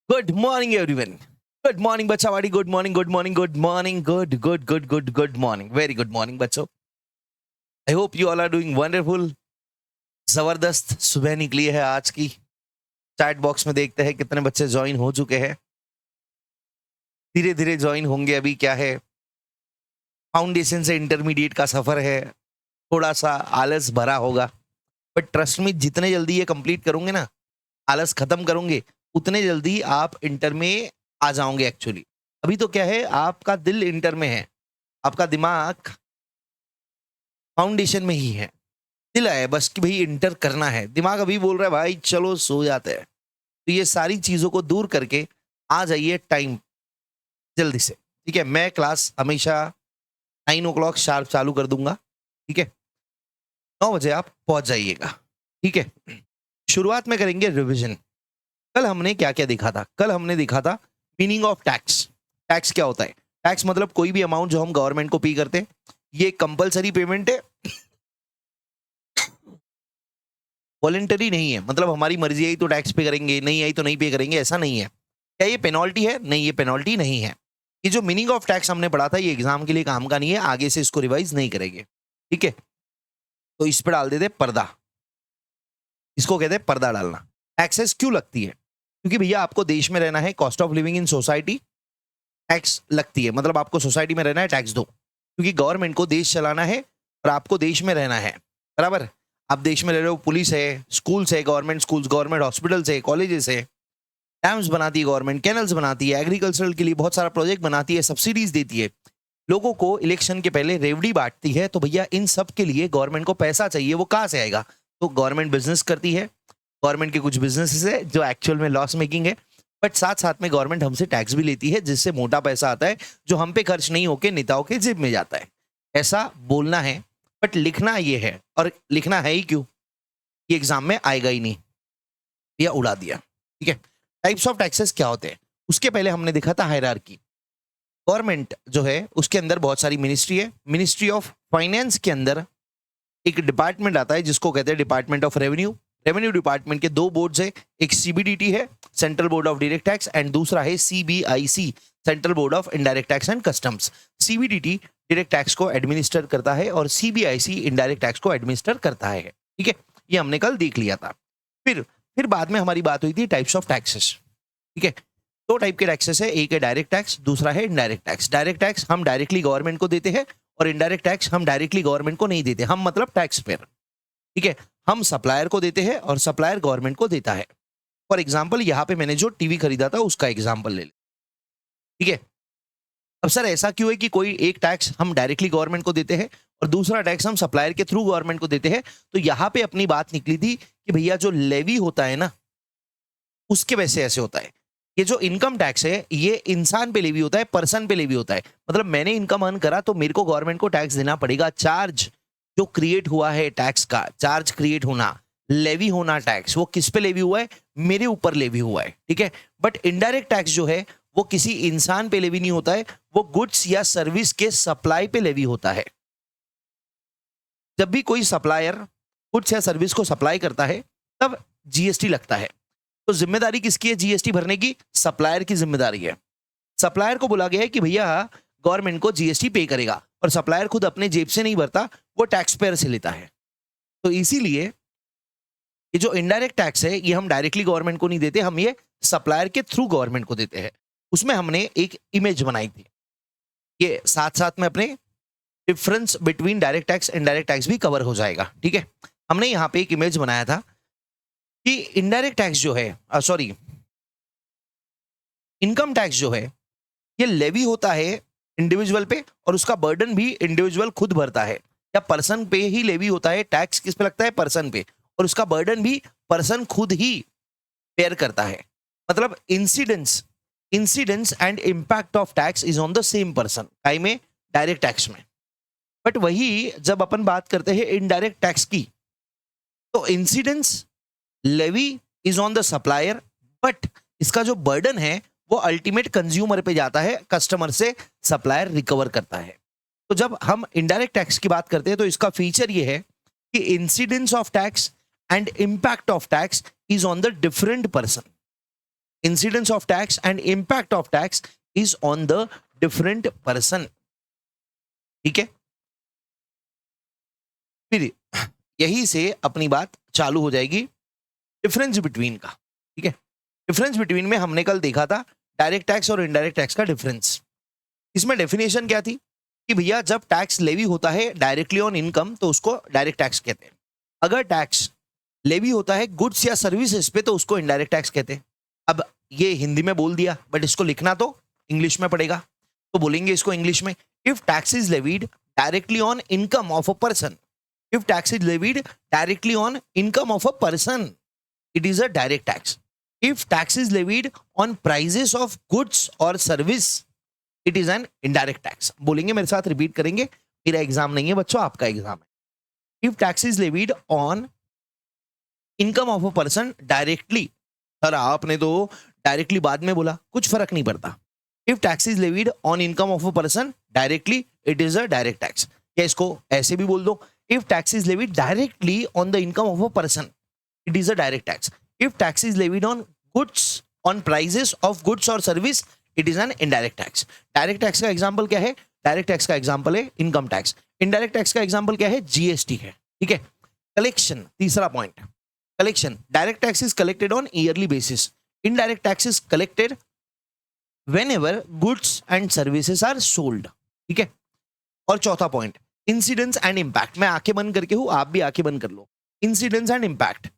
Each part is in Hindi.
Good morning everyone. Good morning बच्चावाड़ी। Good morning, good morning, good morning, good good good good good morning, very good morning बच्चों। I hope you all are doing wonderful. जबरदस्त सुबह निकली है आज की। चैट बॉक्स में देखते हैं कितने बच्चे ज्वाइन हो चुके हैं। धीरे धीरे ज्वाइन होंगे। अभी क्या है, फाउंडेशन से इंटरमीडिएट का सफर है। थोड़ा सा आलस भरा होगा, बट ट्रस्ट में जितने जल्दी ये कंप्लीट करोगे ना, आलस खत्म करोगे, उतने जल्दी आप इंटर में आ जाओगे। एक्चुअली अभी तो क्या है, आपका दिल इंटर में है, आपका दिमाग फाउंडेशन में ही है। दिल है बस कि भाई इंटर करना है, दिमाग अभी बोल रहा है भाई चलो सो जाते हैं। तो ये सारी चीजों को दूर करके आ जाइए टाइम जल्दी से। ठीक है, मैं क्लास हमेशा 9 o'clock शार्प चालू कर दूंगा। ठीक है, 9 बजे आप पहुंच जाइएगा। ठीक है, शुरुआत में करेंगे रिवीजन। कल हमने क्या क्या देखा था? कल हमने देखा था मीनिंग ऑफ टैक्स। टैक्स क्या होता है? टैक्स मतलब कोई भी अमाउंट जो हम गवर्नमेंट को पे करते हैं। ये कंपलसरी पेमेंट है, वॉलेंटरी नहीं है। मतलब हमारी मर्जी आई तो टैक्स पे करेंगे, नहीं आई तो नहीं पे करेंगे, ऐसा नहीं है। क्या ये पेनल्टी है? नहीं, ये पेनल्टी नहीं है। ये जो मीनिंग ऑफ टैक्स हमने पढ़ा था, ये एग्जाम के लिए काम का नहीं है, आगे से इसको रिवाइज नहीं करेंगे। ठीक है, तो इस पर डाल देते पर्दा। इसको कहते हैं पर्दा डालना। टैक्सेस क्यों लगती है? क्योंकि भैया आपको देश में रहना है, cost of living in society, tax लगती है। मतलब आपको सोसाइटी में रहना है, टैक्स दो। क्योंकि गवर्नमेंट को देश चलाना है और आपको देश में रहना है, बराबर। आप देश में रह रहे हो, पुलिस है, स्कूल्स है, गवर्नमेंट स्कूल्स, गवर्नमेंट हॉस्पिटल्स है, कॉलेजेस है, डैम्स बनाती है गवर्नमेंट, कैनल्स बनाती है, एग्रीकल्चरल के लिए बहुत सारा प्रोजेक्ट बनाती है, सब्सिडीज देती है, लोगों को इलेक्शन के पहले रेवड़ी बांटती है। तो भैया इन सब के लिए गवर्नमेंट को पैसा चाहिए, वो कहाँ से आएगा? तो गवर्नमेंट बिजनेस करती है। गवर्नमेंट के कुछ बिजनेसेस है जो एक्चुअल में लॉस मेकिंग है, बट साथ साथ में गवर्नमेंट हमसे टैक्स भी लेती है, जिससे मोटा पैसा आता है जो हम पे खर्च नहीं होके नेताओं के जेब में जाता है। ऐसा बोलना है, बट लिखना ये है। और लिखना है ही क्यों? ये एग्जाम में आएगा ही नहीं, या उड़ा दिया। ठीक है, टाइप्स ऑफ टैक्सेस क्या होते हैं उसके पहले हमने देखा था हायरार्की। गवर्नमेंट जो है उसके अंदर बहुत सारी मिनिस्ट्री है। मिनिस्ट्री ऑफ फाइनेंस के अंदर एक डिपार्टमेंट आता है जिसको कहते हैं department of revenue. Revenue department के दो बोर्ड्स है, एक सीबीडीटी है, central board of direct tax, and दूसरा है CBIC, central board of indirect tax and customs. CBDT direct tax को एडमिनिस्टर करता है और सीबीआईसी इनडायरेक्ट टैक्स को एडमिनिस्टर करता है। ठीक है, ये हमने कल देख लिया था। फिर बाद में हमारी बात हुई थी टाइप्स ऑफ टैक्सेस। ठीक है, दो टाइप के टैक्सेस है, एक है डायरेक्ट टैक्स, दूसरा है इनडायरेक्ट टैक्स। डायरेक्ट टैक्स हम डायरेक्टली गवर्नमेंट को देते हैं और इनडायरेक्ट टैक्स हम डायरेक्टली गवर्नमेंट को नहीं देते। हम मतलब टैक्स पेयर। ठीक है, हम सप्लायर को देते हैं और सप्लायर गवर्नमेंट को देता है। फॉर एग्जाम्पल यहाँ पे मैंने जो टीवी खरीदा था उसका एग्जाम्पल ले ले। ठीक है, अब सर ऐसा क्यों है कि कोई एक टैक्स हम डायरेक्टली गवर्नमेंट को देते हैं और दूसरा टैक्स हम सप्लायर के थ्रू गवर्नमेंट को देते हैं? तो यहाँ पे अपनी बात निकली थी कि भैया जो लेवी होता है ना, उसके वैसे ऐसे होता है। ये जो इनकम टैक्स है ये इंसान पे लेवी होता है, पर्सन पे लेवी होता है। मतलब मैंने इनकम अर्न करा तो मेरे को गवर्नमेंट को टैक्स देना पड़ेगा। चार्ज जो क्रिएट हुआ है, टैक्स का चार्ज क्रिएट होना, लेवी होना टैक्स, वो किस पे लेवी हुआ है? मेरे ऊपर लेवी हुआ है। ठीक है, बट इनडायरेक्ट टैक्स जो है वो किसी इंसान पे लेवी नहीं होता है, वो गुड्स या सर्विस के सप्लाई पे लेवी होता है। जब भी कोई सप्लायर गुड्स या सर्विस को सप्लाई करता है तब जीएसटी लगता है। तो जिम्मेदारी किसकी है जीएसटी भरने की? सप्लायर की जिम्मेदारी है। सप्लायर को बोला गया है कि भैया गवर्नमेंट को जीएसटी पे करेगा, और सप्लायर खुद अपने जेब से नहीं भरता, वो टैक्स पेयर से लेता है। तो इसीलिए ये जो इनडायरेक्ट टैक्स है ये हम डायरेक्टली गवर्नमेंट को नहीं देते, हम ये सप्लायर के थ्रू गवर्नमेंट को देते हैं। उसमें हमने एक इमेज बनाई थी। ये साथ साथ में अपने difference between direct tax indirect tax भी कवर हो जाएगा। ठीक है, हमने यहाँ पे एक इमेज बनाया था कि इनडायरेक्ट टैक्स जो है, सॉरी, इनकम टैक्स जो है ये लेवी होता है इंडिविजुअल पे, और उसका बर्डन भी इंडिविजुअल खुद भरता है। या पर्सन पे ही लेवी होता है, टैक्स किस पे लगता है? पर्सन पे, और उसका बर्डन भी पर्सन खुद ही पेयर करता है। मतलब incidence incidence and impact of tax is on the same person, time में डायरेक्ट टैक्स में। बट वही जब अपन बात करते हैं इनडायरेक्ट टैक्स की, तो incidence levy is on the supplier, but इसका जो बर्डन है वो अल्टीमेट कंज्यूमर पे जाता है, कस्टमर से सप्लायर रिकवर करता है। तो जब हम इनडायरेक्ट टैक्स की बात करते हैं तो इसका फीचर ये है कि incidence of tax and impact of tax is on the different person. Incidence of tax and impact of tax is on the different person. ठीक है, फिर यही से अपनी बात चालू हो जाएगी डिफरेंस बिटवीन का। ठीक है, डिफरेंस बिटवीन में हमने कल देखा था डायरेक्ट टैक्स और इनडायरेक्ट टैक्स का डिफरेंस। इसमें डेफिनेशन क्या थी कि भैया जब टैक्स लेवी होता है डायरेक्टली ऑन इनकम तो उसको डायरेक्ट टैक्स कहते हैं, अगर टैक्स लेवी होता है गुड्स या सर्विसेज पे तो उसको इनडायरेक्ट टैक्स कहते हैं। अब ये हिंदी में बोल दिया बट इसको लिखना तो इंग्लिश में पड़ेगा, तो बोलेंगे इसको इंग्लिश में, if tax is levied directly on income of a person, if tax is levied directly on income of a person it is a direct tax. If tax is levied on prices of goods और service it is an indirect tax. बोलेंगे मेरे साथ, रिपीट करेंगे, मेरा एग्जाम नहीं है बच्चों, आपका एग्जाम है। If tax is levied on income of a person directly, sir आपने तो डायरेक्टली बाद में बोला, कुछ फर्क नहीं पड़ता। If tax is levied on income of a person directly it is a direct tax. या इसको ऐसे भी बोल दो, if tax is levied directly on the income of a person it is a direct tax. If tax is levied on goods on prices of goods और service it is an indirect tax. Direct tax का एग्जांपल क्या है? डायरेक्ट टैक्स का एग्जांपल है इनकम टैक्स। इनडायरेक्ट टैक्स का एग्जांपल क्या है? जीएसटी है। ठीक है, कलेक्शन, तीसरा point, collection. Direct tax is collected on yearly basis, indirect tax is collected whenever goods and services are sold। ठीक है, और चौथा पॉइंट, इंसिडेंस एंड इंपैक्ट। मैं आंखें बंद करके हूं, आप भी आंखें बंद कर लो। Incidence and impact,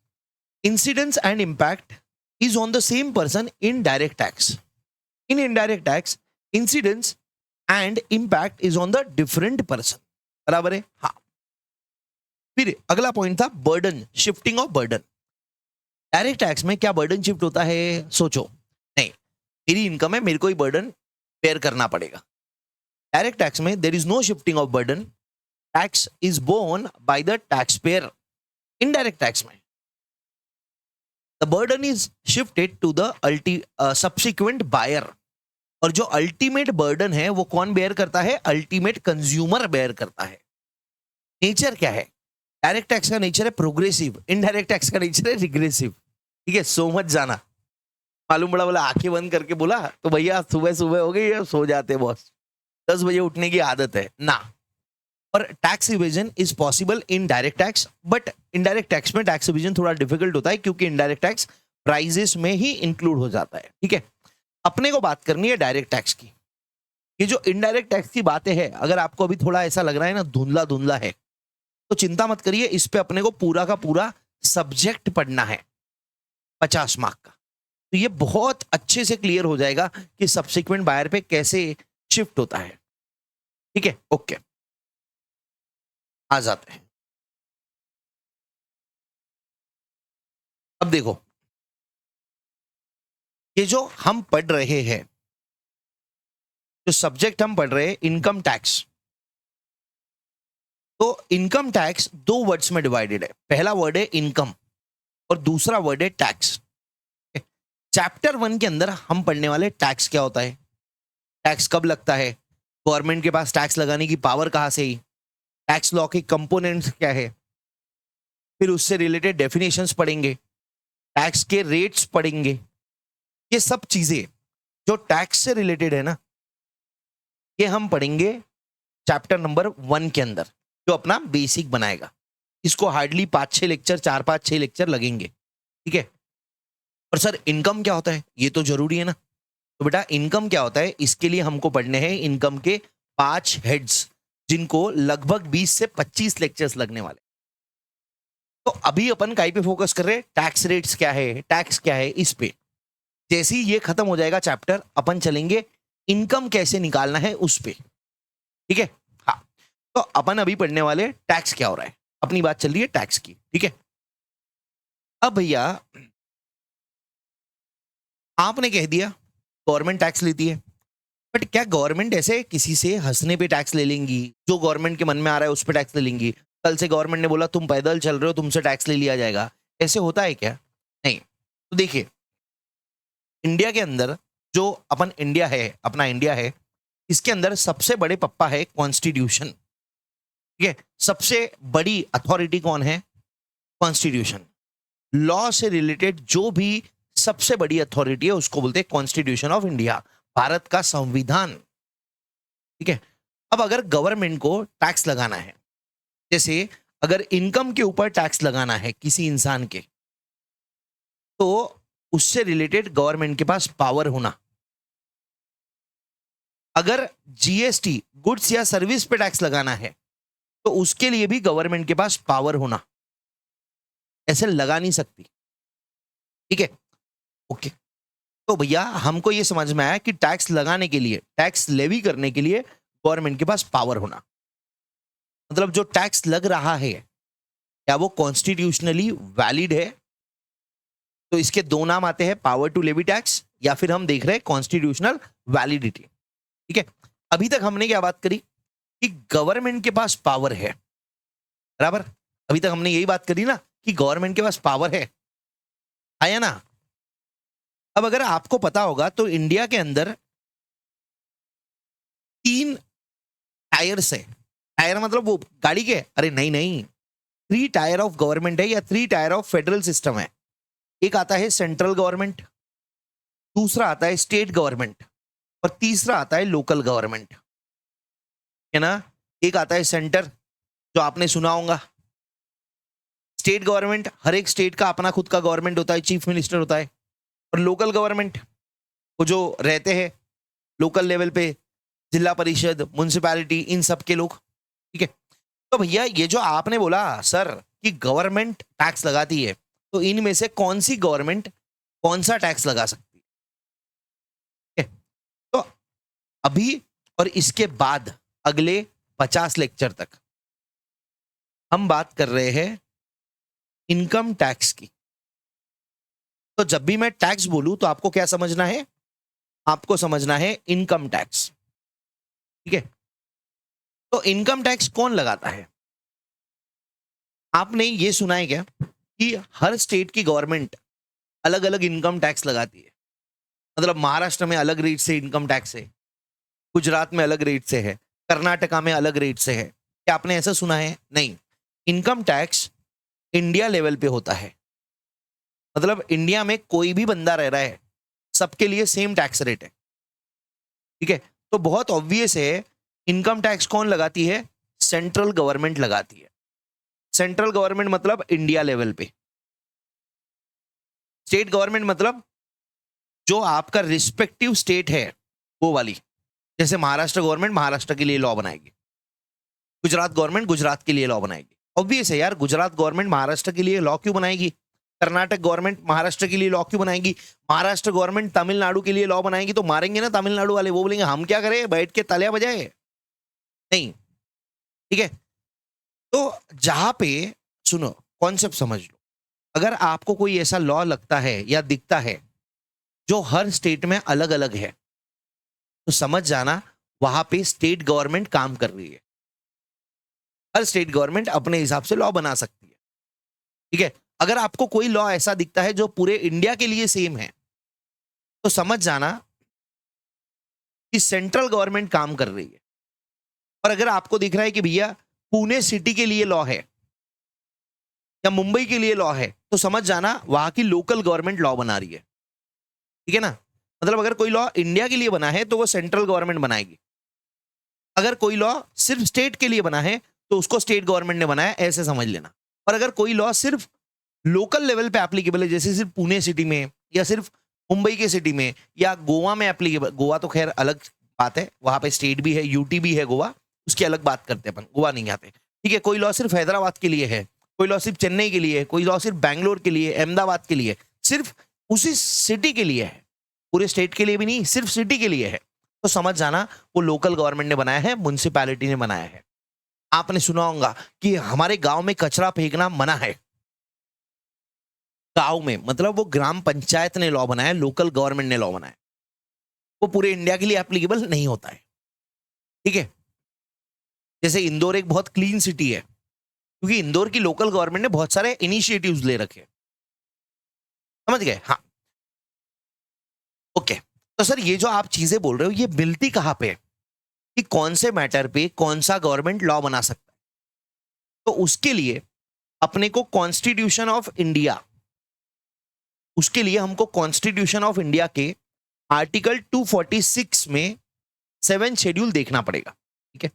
incidence and impact is on the same person in direct tax. In indirect tax incidence and impact is on the different person. बराबर है? हाँ। फिर अगला पॉइंट था burden, shifting of burden. Direct tax में क्या बर्डन शिफ्ट होता है? सोचो, नहीं मेरी इनकम है, मेरे को ही बर्डन बेयर करना पड़ेगा। डायरेक्ट टैक्स में there is no shifting of burden, tax is borne by the taxpayer. Indirect tax में the burden is shifted to the subsequent buyer, और जो अल्टीमेट बर्डन है वो कौन बेयर करता है? अल्टीमेट कंज्यूमर बेयर करता है। नेचर क्या है? डायरेक्ट टैक्स का नेचर है प्रोग्रेसिव, इनडायरेक्ट टैक्स का नेचर है रिग्रेसिव। ठीक है, सो मत जाना, मालूम पड़ा बोला आंखें बंद करके बोला तो भैया सुबह सुबह हो गई, सो जाते बॉस, 10 बजे उठने की आदत है ना। और tax evasion is possible in direct tax, but indirect tax में टैक्स इवेजन थोड़ा डिफिकल्ट होता है क्योंकि इनडायरेक्ट टैक्स प्राइजेस में ही इंक्लूड हो जाता है। ठीक है, अपने को बात करनी है डायरेक्ट टैक्स की। ये जो इनडायरेक्ट टैक्स की बातें हैं, अगर आपको अभी थोड़ा ऐसा लग रहा है ना धुंधला धुंधला है, तो चिंता मत करिए, इस पे अपने को पूरा का पूरा सब्जेक्ट पढ़ना है 50 मार्क का, तो ये बहुत अच्छे से क्लियर हो जाएगा कि सब्सिक्वेंट बायर पे कैसे शिफ्ट होता है। ठीक है, ओके, आ जाते हैं। अब देखो, ये जो हम पढ़ रहे हैं, जो सब्जेक्ट हम पढ़ रहे हैं इनकम टैक्स, तो इनकम टैक्स 2 वर्ड्स में डिवाइडेड है। पहला वर्ड है इनकम और दूसरा वर्ड है टैक्स। चैप्टर 1 के अंदर हम पढ़ने वाले टैक्स क्या होता है, टैक्स कब लगता है, गवर्नमेंट के पास टैक्स लगाने की पावर कहां से आई, टैक्स लॉ के कंपोनेंट्स क्या है, फिर उससे रिलेटेड डेफिनेशंस पढ़ेंगे, टैक्स के रेट्स पढ़ेंगे। ये सब चीजें जो टैक्स से रिलेटेड है ना, ये हम पढ़ेंगे चैप्टर नंबर 1 के अंदर, जो अपना बेसिक बनाएगा। इसको हार्डली 5-6 लेक्चर, 4-5-6 लेक्चर लगेंगे। ठीक है, और सर इनकम क्या होता है, ये तो जरूरी है ना। तो बेटा इनकम क्या होता है, इसके लिए हमको पढ़ने हैं इनकम के 5 हेड्स, जिनको लगभग 20 से 25 लेक्चर्स लगने वाले। तो अभी अपन काई पे फोकस कर रहे हैं, टैक्स रेट्स क्या है, टैक्स क्या है, इस पे। जैसे ही ये खत्म हो जाएगा चैप्टर, अपन चलेंगे इनकम कैसे निकालना है उस पे। ठीक है, हाँ। तो अपन अभी पढ़ने वाले टैक्स क्या हो रहा है, अपनी बात चल रही है टैक्स की। ठीक है, अब भैया आपने कह दिया गवर्नमेंट टैक्स लेती है, बट क्या गवर्नमेंट ऐसे किसी से हंसने पे टैक्स ले लेंगी, जो गवर्नमेंट के मन में आ रहा है उस पे टैक्स ले लेंगी? कल से गवर्नमेंट ने बोला तुम पैदल चल रहे हो, तुमसे टैक्स ले लिया जाएगा, ऐसे होता है क्या? नहीं। तो देखिए, इंडिया के अंदर जो अपन इंडिया है, अपना इंडिया है, इसके अंदर सबसे बड़े पप्पा है कॉन्स्टिट्यूशन। ठीक है, सबसे बड़ी अथॉरिटी कौन है? कॉन्स्टिट्यूशन। लॉ से रिलेटेड जो भी सबसे बड़ी अथॉरिटी है, उसको बोलते हैं कॉन्स्टिट्यूशन ऑफ इंडिया, भारत का संविधान। ठीक है। अब अगर गवर्नमेंट को टैक्स लगाना है, जैसे अगर इनकम के ऊपर टैक्स लगाना है किसी इंसान के, तो उससे रिलेटेड गवर्नमेंट के पास पावर होना। अगर जीएसटी गुड्स या सर्विस पे टैक्स लगाना है, तो उसके लिए भी गवर्नमेंट के पास पावर होना। ऐसे लगा नहीं सकती। ठीक है। ओके। तो भैया हमको ये समझ में आया कि टैक्स लगाने के लिए, टैक्स लेवी करने के लिए गवर्नमेंट के पास पावर होना। मतलब जो टैक्स लग रहा है, क्या वो कॉन्स्टिट्यूशनली वैलिड है? तो इसके दो नाम आते हैं, पावर टू लेवी टैक्स, या फिर हम देख रहे हैं कॉन्स्टिट्यूशनल वैलिडिटी। ठीक है। अभी तक हमने क्या बात करी कि गवर्नमेंट के पास पावर है, बराबर। अभी तक हमने यही बात करी ना कि गवर्नमेंट के पास पावर है, आया ना। अब अगर आपको पता होगा तो इंडिया के अंदर 3 टायर्स है। टायर मतलब वो गाड़ी के, अरे नहीं नहीं, 3 टायर ऑफ गवर्नमेंट है या 3 टायर ऑफ फेडरल सिस्टम है। एक आता है सेंट्रल गवर्नमेंट, दूसरा आता है स्टेट गवर्नमेंट, और तीसरा आता है लोकल गवर्नमेंट, है ना। एक आता है सेंटर, जो आपने सुना होगा। स्टेट गवर्नमेंट, हर एक स्टेट का अपना खुद का गवर्नमेंट होता है, चीफ मिनिस्टर होता है। और लोकल गवर्नमेंट, वो जो रहते हैं लोकल लेवल पे, जिला परिषद, म्युनिसिपैलिटी, इन सब के लोग। ठीक है। तो भैया ये जो आपने बोला सर कि गवर्नमेंट टैक्स लगाती है, तो इनमें से कौन सी गवर्नमेंट कौन सा टैक्स लगा सकती है? ठीक है? तो अभी और इसके बाद अगले 50 लेक्चर तक हम बात कर रहे हैं इनकम टैक्स की। तो जब भी मैं टैक्स बोलूं तो आपको क्या समझना है? आपको समझना है इनकम टैक्स। ठीक है। तो इनकम टैक्स कौन लगाता है? आपने ये सुना है क्या कि हर स्टेट की गवर्नमेंट अलग अलग इनकम टैक्स लगाती है? मतलब महाराष्ट्र में अलग रेट से इनकम टैक्स है, गुजरात में अलग रेट से है, कर्नाटका में अलग रेट से है। क्या आपने ऐसा सुना है? नहीं। इनकम टैक्स इंडिया लेवल पे होता है। मतलब इंडिया में कोई भी बंदा रह रहा है, सबके लिए सेम टैक्स रेट है। ठीक है। तो बहुत ऑब्वियस है, इनकम टैक्स कौन लगाती है? सेंट्रल गवर्नमेंट लगाती है। सेंट्रल गवर्नमेंट मतलब इंडिया लेवल पे। स्टेट गवर्नमेंट मतलब जो आपका रिस्पेक्टिव स्टेट है वो वाली। जैसे महाराष्ट्र गवर्नमेंट महाराष्ट्र के लिए लॉ बनाएगी, गुजरात गवर्नमेंट गुजरात के लिए लॉ बनाएगी। ऑब्वियस है यार, गुजरात गवर्नमेंट महाराष्ट्र के लिए लॉ क्यों बनाएगी? कर्नाटक गवर्नमेंट महाराष्ट्र के लिए लॉ क्यों बनाएगी? महाराष्ट्र गवर्नमेंट तमिलनाडु के लिए लॉ बनाएगी, तो मारेंगे ना तमिलनाडु वाले, वो बोलेंगे हम क्या करें, बैठ के तालियां बजाए। नहीं। ठीक है। तो जहां पे, सुनो कॉन्सेप्ट समझ लो, अगर आपको कोई ऐसा लॉ लगता है या दिखता है जो हर स्टेट में अलग अलग है, तो समझ जाना वहां पे स्टेट गवर्नमेंट काम कर रही है। हर स्टेट गवर्नमेंट अपने हिसाब से लॉ बना सकती है। ठीक है। अगर आपको कोई लॉ ऐसा दिखता है जो पूरे इंडिया के लिए सेम है, तो समझ जाना कि सेंट्रल गवर्नमेंट काम कर रही है। और अगर आपको दिख रहा है कि भैया पुणे सिटी के लिए लॉ है या मुंबई के लिए लॉ है, तो समझ जाना वहां की लोकल गवर्नमेंट लॉ बना रही है। ठीक है ना। मतलब अगर कोई लॉ इंडिया के लिए बना है तो वो सेंट्रल गवर्नमेंट बनाएगी। अगर कोई लॉ सिर्फ स्टेट के लिए बना है तो उसको स्टेट गवर्नमेंट ने बनाया, ऐसे समझ लेना। और अगर कोई लॉ सिर्फ लोकल लेवल पे एप्लीकेबल है, जैसे सिर्फ पुणे सिटी में या सिर्फ मुंबई के सिटी में या गोवा में एप्लीकेबल, गोवा तो खैर अलग बात है, वहां पे स्टेट भी है, यूटी भी है गोवा, उसकी अलग बात करते हैं अपन, गोवा नहीं आते। ठीक है। कोई लॉ सिर्फ हैदराबाद के लिए है, कोई लॉ सिर्फ चेन्नई के लिए है, कोई लॉ सिर्फ बैंगलोर के लिए, अहमदाबाद के लिए, सिर्फ उसी सिटी के लिए है, पूरे स्टेट के लिए भी नहीं, सिर्फ सिटी के लिए है, तो समझ जाना वो लोकल गवर्नमेंट ने बनाया है, म्युनिसिपैलिटी ने बनाया है। आपने सुना होगा कि हमारे गांव में कचरा फेंकना मना है। गांव में मतलब वो ग्राम पंचायत ने लॉ बनाया, लोकल गवर्नमेंट ने लॉ बनाया, वो पूरे इंडिया के लिए एप्लीकेबल नहीं होता है। ठीक है। जैसे इंदौर एक बहुत क्लीन सिटी है, क्योंकि इंदौर की लोकल गवर्नमेंट ने बहुत सारे इनिशिएटिव्स ले रखे। समझ गए? हाँ। ओके। तो सर ये जो आप चीजें बोल रहे हो, ये मिलती कहां पे है कि कौन से मैटर पे कौन सा गवर्नमेंट लॉ बना सकता है? तो उसके लिए अपने को कॉन्स्टिट्यूशन ऑफ इंडिया, उसके लिए हमको कॉन्स्टिट्यूशन ऑफ इंडिया के आर्टिकल 246 में 7 शेड्यूल देखना पड़ेगा। ठीक है,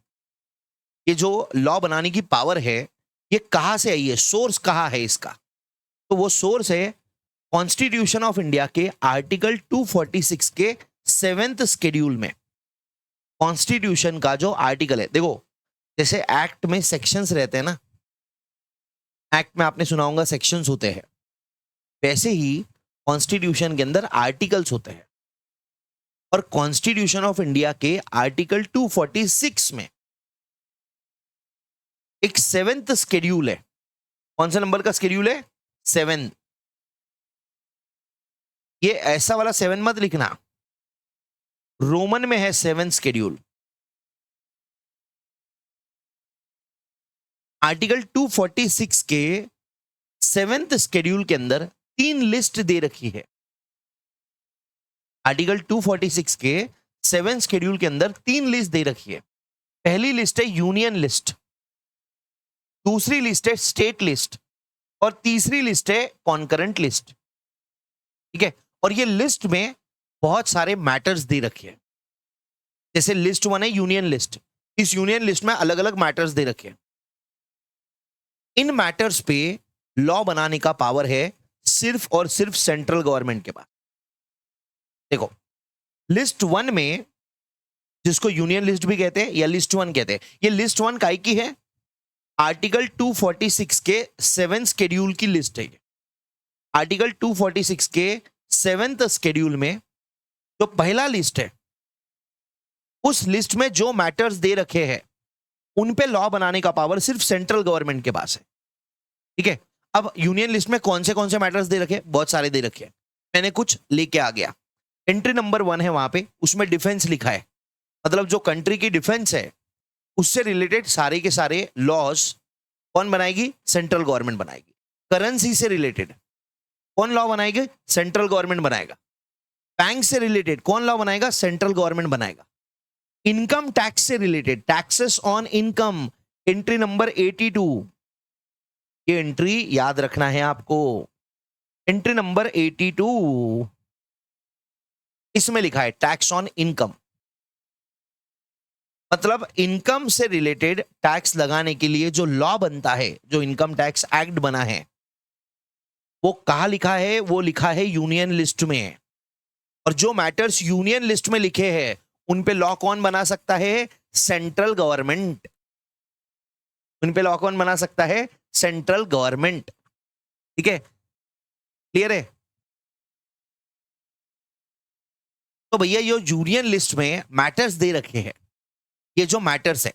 ये जो लॉ बनाने की पावर है ये कहां से आई है, सोर्स कहां है इसका, तो वो सोर्स है कॉन्स्टिट्यूशन ऑफ इंडिया के आर्टिकल 246 के 7th शेड्यूल में। कॉन्स्टिट्यूशन का जो आर्टिकल है, देखो जैसे एक्ट में सेक्शंस रहते हैं ना, एक्ट में आपने सुना होगा सेक्शंस होते हैं, वैसे ही कॉन्स्टिट्यूशन के अंदर आर्टिकल्स होते हैं। और कॉन्स्टिट्यूशन ऑफ इंडिया के आर्टिकल 246 में एक 7th शेड्यूल है। कौन सा नंबर का शेड्यूल है? 7। ये ऐसा वाला 7 मत लिखना, रोमन में है 7 शेड्यूल। आर्टिकल 246 के 7th शेड्यूल के अंदर 3 लिस्ट दे रखी है। आर्टिकल 246 के 7th शेड्यूल के अंदर 3 लिस्ट दे रखी है। पहली लिस्ट है यूनियन लिस्ट, दूसरी लिस्ट है स्टेट लिस्ट, और तीसरी लिस्ट है कॉन्करेंट लिस्ट। ठीक है, और ये लिस्ट में बहुत सारे मैटर्स दे रखे हैं। जैसे लिस्ट 1 है यूनियन लिस्ट, इस यूनियन लिस्ट में अलग अलग मैटर्स दे रखे हैं। इन मैटर्स पे लॉ बनाने का पावर है सिर्फ और सिर्फ सेंट्रल गवर्नमेंट के पास। देखो लिस्ट 1 में, जिसको यूनियन लिस्ट भी कहते हैं या लिस्ट 1 कहते हैं, ये लिस्ट 1 काय की है? आर्टिकल 246 के 7th शेड्यूल की लिस्ट है। आर्टिकल 246 के 7th शेड्यूल में जो पहला लिस्ट है, उस लिस्ट में जो मैटर्स दे रखे हैं उन पे लॉ बनाने का पावर सिर्फ सेंट्रल गवर्नमेंट के पास है। ठीक है, अब यूनियन लिस्ट में कौन से मैटर्स दे रखे? बहुत सारे दे रखे हैं, मैंने कुछ लेके आ गया। एंट्री नंबर 1 है, वहां पे उसमें डिफेंस लिखा है, मतलब जो कंट्री की डिफेंस है उससे रिलेटेड सारे के सारे लॉज कौन बनाएगी? सेंट्रल गवर्नमेंट बनाएगी। करेंसी से रिलेटेड कौन लॉ बनाएगी? सेंट्रल गवर्नमेंट बनाएगा। बैंक से रिलेटेड कौन लॉ बनाएगा? सेंट्रल गवर्नमेंट बनाएगा। इनकम टैक्स से related, taxes on income, entry number 82, ये एंट्री याद रखना है आपको। एंट्री नंबर 82, इसमें लिखा है टैक्स ऑन इनकम, मतलब इनकम से रिलेटेड टैक्स लगाने के लिए जो लॉ बनता है, जो इनकम टैक्स एक्ट बना है, वो कहां लिखा है? वो लिखा है यूनियन लिस्ट में। और जो मैटर्स यूनियन लिस्ट में लिखे हैं उन पे लॉ कौन बना सकता है? Central government. उन पे लॉ कौन बना सकता है? Central government. ठीक है, क्लियर है? तो भैया ये यूनियन लिस्ट में मैटर्स दे रखे हैं, ये जो मैटर्स है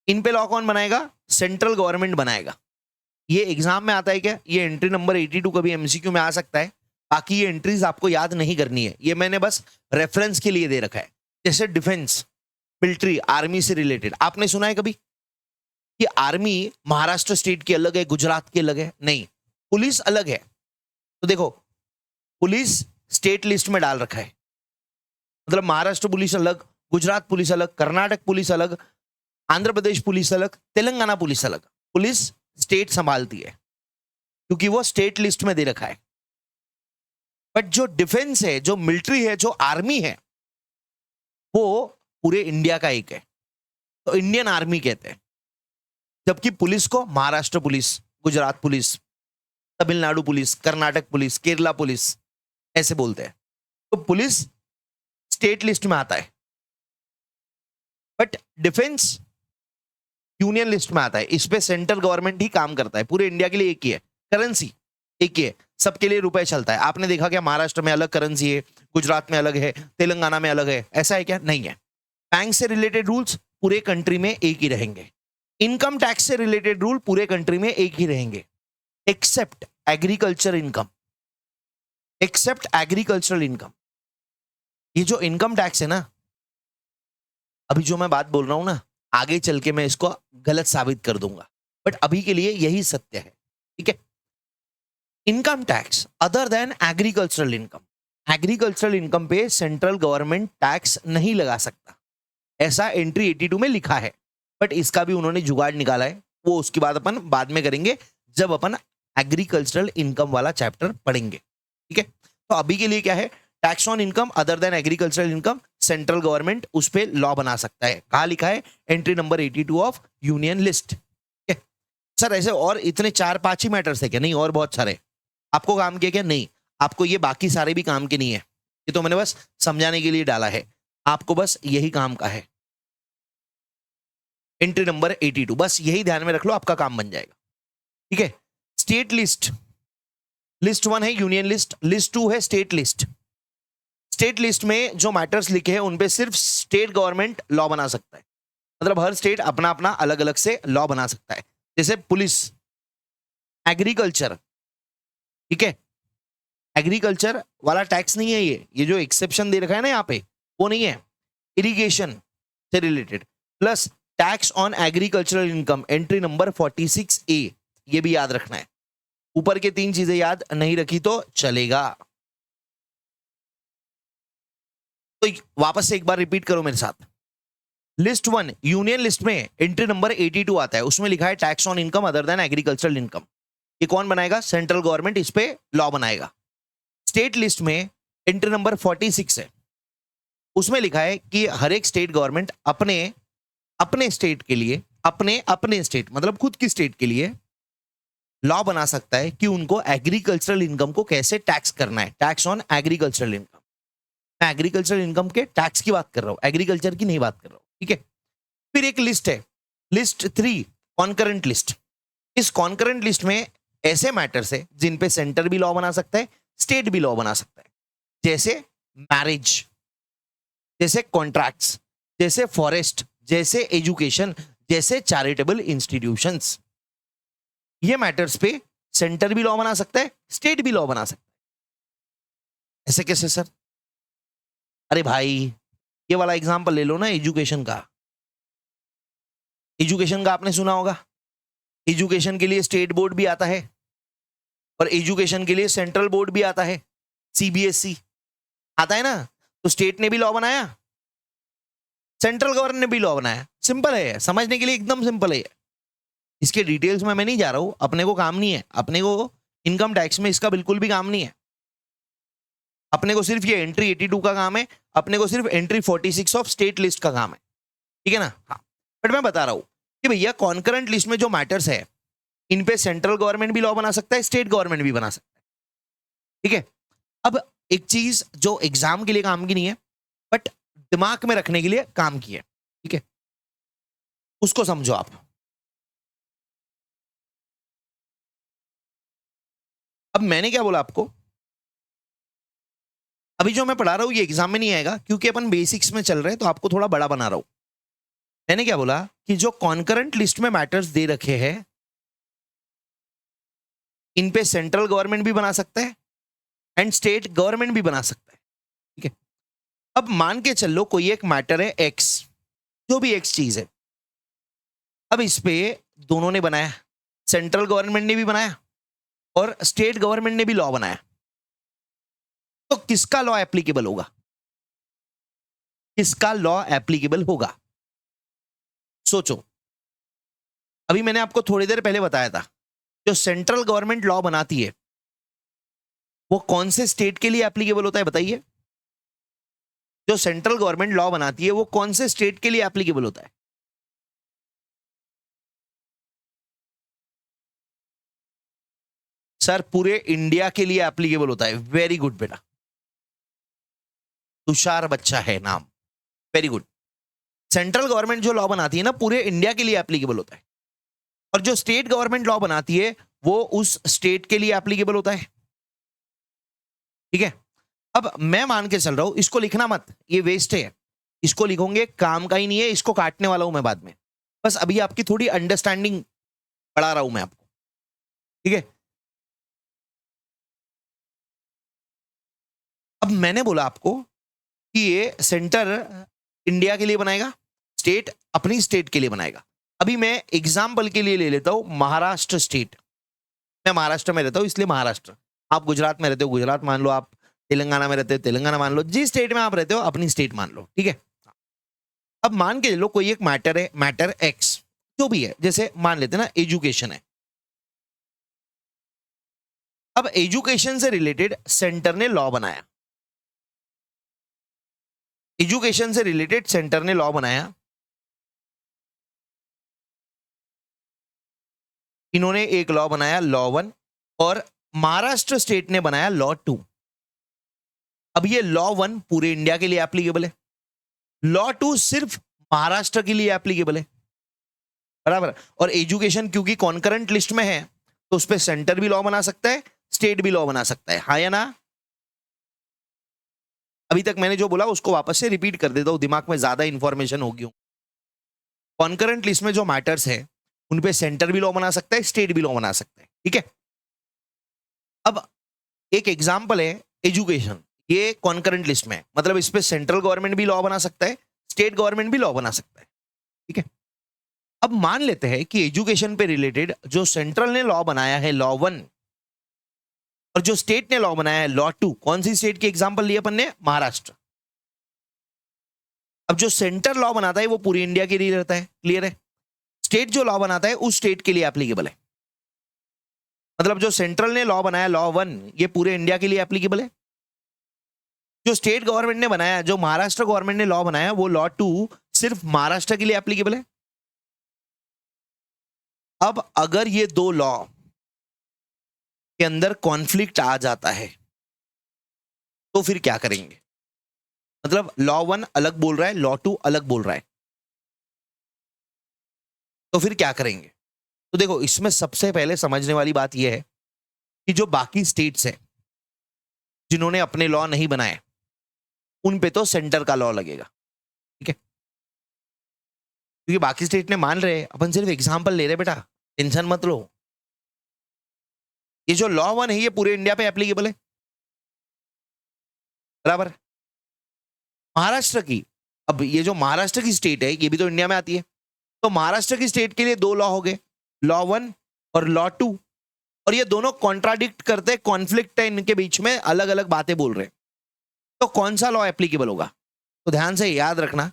इन पे लॉ कौन बनाएगा? सेंट्रल गवर्नमेंट बनाएगा। ये एग्जाम में आता है क्या? ये एंट्री नंबर 82 कभी एमसीक्यू में आ सकता है, बाकी ये एंट्रीज आपको याद नहीं करनी है, ये मैंने बस रेफरेंस के लिए दे रखा है। जैसे डिफेंस, मिलिट्री, आर्मी से रिलेटेड आपने सुना है कभी कि आर्मी महाराष्ट्र स्टेट की अलग है, गुजरात की अलग है? नहीं, पुलिस अलग है। तो देखो पुलिस स्टेट लिस्ट में डाल रखा है, मतलब महाराष्ट्र पुलिस अलग, गुजरात पुलिस अलग, कर्नाटक पुलिस अलग, आंध्र प्रदेश पुलिस अलग, तेलंगाना पुलिस अलग। पुलिस स्टेट संभालती है क्योंकि वो स्टेट लिस्ट में दे रखा है। बट जो डिफेंस है, जो मिलिट्री है, जो आर्मी है, वो पूरे इंडिया का एक है, तो इंडियन आर्मी कहते हैं। जबकि पुलिस को Maharashtra police, Gujarat police, Tamil Nadu police, Karnataka police, Kerala police ऐसे बोलते हैं। तो पुलिस स्टेट लिस्ट में आता है, बट डिफेंस यूनियन लिस्ट में आता है। इस पे सेंट्रल गवर्नमेंट ही काम करता है, पूरे इंडिया के लिए एक ही है, करेंसी एक ही है, सबके लिए रुपए चलता है। आपने देखा क्या महाराष्ट्र में अलग करेंसी है, गुजरात में अलग है, तेलंगाना में अलग है, ऐसा है क्या? नहीं है। बैंक से रिलेटेड रूल्स पूरे कंट्री में एक ही रहेंगे, इनकम टैक्स से रिलेटेड रूल पूरे कंट्री में एक ही रहेंगे, except agriculture income, except agricultural income. ये जो इनकम टैक्स है ना, अभी जो मैं बात बोल रहा हूं ना, आगे चल के मैं इसको गलत साबित कर दूंगा, बट अभी के लिए यही सत्य है। ठीक है, income tax other than agricultural income, agricultural income पे सेंट्रल गवर्नमेंट टैक्स नहीं लगा सकता, ऐसा एंट्री 82 में लिखा है। बट इसका भी उन्होंने जुगाड़ निकाला है, वो उसकी बात अपन बाद में करेंगे जब अपन एग्रीकल्चरल इनकम वाला चैप्टर पढ़ेंगे। ठीक है, तो अभी के लिए क्या है, tax on income other than agricultural income central government उस पे लॉ बना सकता है। कहाँ लिखा है, entry number 82 of union list. Sir ऐसे और इतने 4-5 ही मैटर्स है क्या? नहीं, और बहुत सारे। आपको काम किया क्या? नहीं, आपको ये बाकी सारे भी काम के नहीं है, ये तो मैंने बस समझाने के लिए डाला है, आपको बस यही काम का है, एंट्री नंबर 82, बस यही ध्यान में रख लो, आपका काम बन जाएगा। ठीक है। स्टेट लिस्ट, लिस्ट 1 है यूनियन लिस्ट, लिस्ट 2 है स्टेट लिस्ट। स्टेट लिस्ट में जो मैटर्स लिखे हैं उन पे सिर्फ स्टेट गवर्नमेंट लॉ बना सकता है, मतलब हर स्टेट अपना अपना अलग अलग से लॉ बना सकता है। जैसे पुलिस, एग्रीकल्चर, ठीक है, एग्रीकल्चर वाला टैक्स नहीं है ये जो एक्सेप्शन दे रखा है ना यहाँ पे, वो नहीं है, इरिगेशन से related, plus tax on agricultural income entry number 46A, ये भी याद रखना है। ऊपर के 3 चीजें याद नहीं रखी तो चलेगा। तो वापस से एक बार रिपीट करो मेरे साथ। लिस्ट 1 यूनियन लिस्ट में एंट्री नंबर 82 आता है, उसमें लिखा है tax on income other than agricultural income. ये कौन बनाएगा? सेंट्रल गवर्नमेंट इस पे लॉ बनाएगा। स्टेट लिस्ट में एंट्री नंबर 46 है, उसमें लिखा है कि हर एक स्टेट गवर्नमेंट अपने अपने स्टेट के लिए, अपने स्टेट मतलब खुद की स्टेट के लिए लॉ बना सकता है कि उनको एग्रीकल्चरल इनकम को कैसे टैक्स करना है, टैक्स ऑन एग्रीकल्चरल इनकम। मैं एग्रीकल्चरल इनकम के टैक्स की बात कर रहा हूं, एग्रीकल्चर की नहीं बात कर रहा हूं। ठीक है। फिर एक लिस्ट है, लिस्ट 3 कॉन्करेंट लिस्ट। इस कॉन्करेंट लिस्ट में ऐसे मैटर्स है जिन पे सेंटर भी लॉ बना सकता है, स्टेट भी लॉ बना सकता है, जैसे मैरिज, जैसे कॉन्ट्रैक्ट्स, जैसे फॉरेस्ट, जैसे एजुकेशन, जैसे चैरिटेबल इंस्टीट्यूशंस। ये मैटर्स पे सेंटर भी लॉ बना सकता है, स्टेट भी लॉ बना सकता है। ऐसे कैसे सर? अरे भाई ये वाला एग्जांपल ले लो ना, एजुकेशन का। एजुकेशन का आपने सुना होगा, एजुकेशन के लिए स्टेट बोर्ड भी आता है और एजुकेशन के लिए सेंट्रल बोर्ड भी आता है, सीबीएसई आता है ना। तो स्टेट ने भी लॉ बनाया, सेंट्रल गवर्नमेंट ने भी लॉ बनाया। सिंपल है, समझने के लिए एकदम सिंपल है। इसके डिटेल्स में मैं नहीं जा रहा हूं, अपने को काम नहीं है, अपने को इनकम टैक्स में इसका बिल्कुल भी काम नहीं है। अपने को सिर्फ ये एंट्री 82 का काम है, अपने को सिर्फ एंट्री 46 ऑफ स्टेट लिस्ट का काम है। ठीक है ना? हाँ, बट मैं बता रहा हूं कि भैया कॉन्करेंट लिस्ट में जो मैटर्स है इन पे सेंट्रल गवर्नमेंट भी लॉ बना सकता है, स्टेट गवर्नमेंट भी बना सकता है। ठीक है। अब एक चीज जो एग्जाम के लिए काम की नहीं है बट दिमाग में रखने के लिए काम की है, ठीक है, उसको समझो आप। अब मैंने क्या बोला आपको, अभी जो मैं पढ़ा रहा हूं ये एग्जाम में नहीं आएगा क्योंकि अपन बेसिक्स में चल रहे हैं, तो आपको थोड़ा बड़ा बना रहा हूं। मैंने क्या बोला कि जो कॉन्करेंट लिस्ट में मैटर्स दे रखे हैं इन पे सेंट्रल गवर्नमेंट भी बना सकता है एंड स्टेट गवर्नमेंट भी बना सकता है। ठीक है। अब मान के चल लो कोई एक मैटर है एक्स, जो भी एक्स चीज है, अब इस पे दोनों ने बनाया, सेंट्रल गवर्नमेंट ने भी बनाया और स्टेट गवर्नमेंट ने भी लॉ बनाया, तो किसका लॉ एप्लीकेबल होगा? किसका लॉ एप्लीकेबल होगा? सोचो। अभी मैंने आपको थोड़ी देर पहले बताया था जो सेंट्रल गवर्नमेंट लॉ बनाती है वो कौन से स्टेट के लिए एप्लीकेबल होता है, बताइए। जो सेंट्रल गवर्नमेंट लॉ बनाती है वो कौन से स्टेट के लिए एप्लीकेबल होता है? सर पूरे इंडिया के लिए एप्लीकेबल होता है। वेरी गुड बेटा, तुषार बच्चा है नाम, वेरी गुड। सेंट्रल गवर्नमेंट जो लॉ बनाती है ना पूरे इंडिया के लिए एप्लीकेबल होता है, और जो स्टेट गवर्नमेंट लॉ बनाती है वो उस स्टेट के लिए एप्लीकेबल होता है। ठीक है। अब मैं मान के चल रहा हूं, इसको लिखना मत, ये वेस्ट है, इसको लिखोगे काम का ही नहीं है, इसको काटने वाला हूं मैं बाद में। बस अभी आपकी थोड़ी अंडरस्टैंडिंग बढ़ा रहा हूं मैं आपको। ठीक है। अब मैंने बोला आपको कि ये सेंटर इंडिया के लिए बनाएगा, स्टेट अपनी स्टेट के लिए बनाएगा। अभी मैं एग्जाम्पल के लिए ले लेता हूं महाराष्ट्र स्टेट। मैं महाराष्ट्र में रहता हूं इसलिए महाराष्ट्र, आप गुजरात में रहते हो गुजरात मान लो, आप तेलंगाना में रहते हो तेलंगाना मान लो, जिस स्टेट में आप रहते हो अपनी स्टेट मान लो। ठीक है। अब मान के चलो कोई एक मैटर है, मैटर एक्स जो भी है, जैसे मान लेते हैं ना एजुकेशन है। अब एजुकेशन से रिलेटेड सेंटर ने लॉ बनाया, एजुकेशन से रिलेटेड सेंटर ने लॉ बनाया, इन्होंने एक लॉ बनाया लॉ 1 और महाराष्ट्र स्टेट ने बनाया लॉ 2। अब ये लॉ 1 पूरे इंडिया के लिए एप्लीकेबल है, लॉ 2 सिर्फ महाराष्ट्र के लिए एप्लीकेबल है, बराबर। और एजुकेशन क्योंकि कॉन्करेंट लिस्ट में है तो उस पर सेंटर भी लॉ बना सकता है, स्टेट भी लॉ बना सकता है, हाँ या ना? अभी तक मैंने जो बोला उसको वापस से रिपीट कर देता हूं, दिमाग में ज्यादा इंफॉर्मेशन होगी। कॉन्करेंट लिस्ट में जो मैटर्स है उन पे सेंटर भी लॉ बना सकता है, स्टेट भी लॉ बना सकता है, ठीक है। अब एक एग्जांपल है एजुकेशन, ये कॉन्करेंट लिस्ट में है, मतलब इस पे सेंट्रल गवर्नमेंट भी लॉ बना सकता है, स्टेट गवर्नमेंट भी लॉ बना सकता है, ठीक है। अब मान लेते हैं कि एजुकेशन पे रिलेटेड जो सेंट्रल ने लॉ बनाया है लॉ 1 और जो स्टेट ने लॉ बनाया है लॉ 2, कौन सी स्टेट की एग्जांपल लिया अपन ने? महाराष्ट्र। अब जो सेंटर लॉ बनाता है वो पूरी इंडिया के लिए रहता है, क्लियर है। स्टेट जो लॉ बनाता है उस स्टेट के लिए एप्लीकेबल है, मतलब जो सेंट्रल ने लॉ बनाया लॉ 1 ये पूरे इंडिया के लिए एप्लीकेबल है, जो स्टेट गवर्नमेंट ने बनाया, जो महाराष्ट्र गवर्नमेंट ने लॉ बनाया वो लॉ 2 सिर्फ महाराष्ट्र के लिए एप्लीकेबल है। अब अगर ये दो लॉ के अंदर कॉन्फ्लिक्ट आ जाता है तो फिर क्या करेंगे? मतलब लॉ 1 अलग बोल रहा है, लॉ 2 अलग बोल रहा है, तो फिर क्या करेंगे? तो देखो इसमें सबसे पहले समझने वाली बात यह है कि जो बाकी स्टेट्स हैं जिन्होंने अपने लॉ नहीं बनाए उन पे तो सेंटर का लॉ लगेगा, ठीक है। क्योंकि बाकी स्टेट ने मान रहे, अपन सिर्फ एग्जांपल ले रहे बेटा, टेंशन मत लो। ये जो लॉ 1 है ये पूरे इंडिया पे एप्लीकेबल है, बराबर। महाराष्ट्र की, अब ये जो महाराष्ट्र की स्टेट है ये भी तो इंडिया में आती है, तो महाराष्ट्र की स्टेट के लिए दो लॉ हो गए, लॉ 1 और लॉ 2, और ये दोनों कॉन्ट्राडिक्ट करते, कॉन्फ्लिक्ट है इनके बीच में, अलग अलग बातें बोल रहे हैं, तो कौन सा लॉ एप्लीकेबल होगा? तो ध्यान से याद रखना,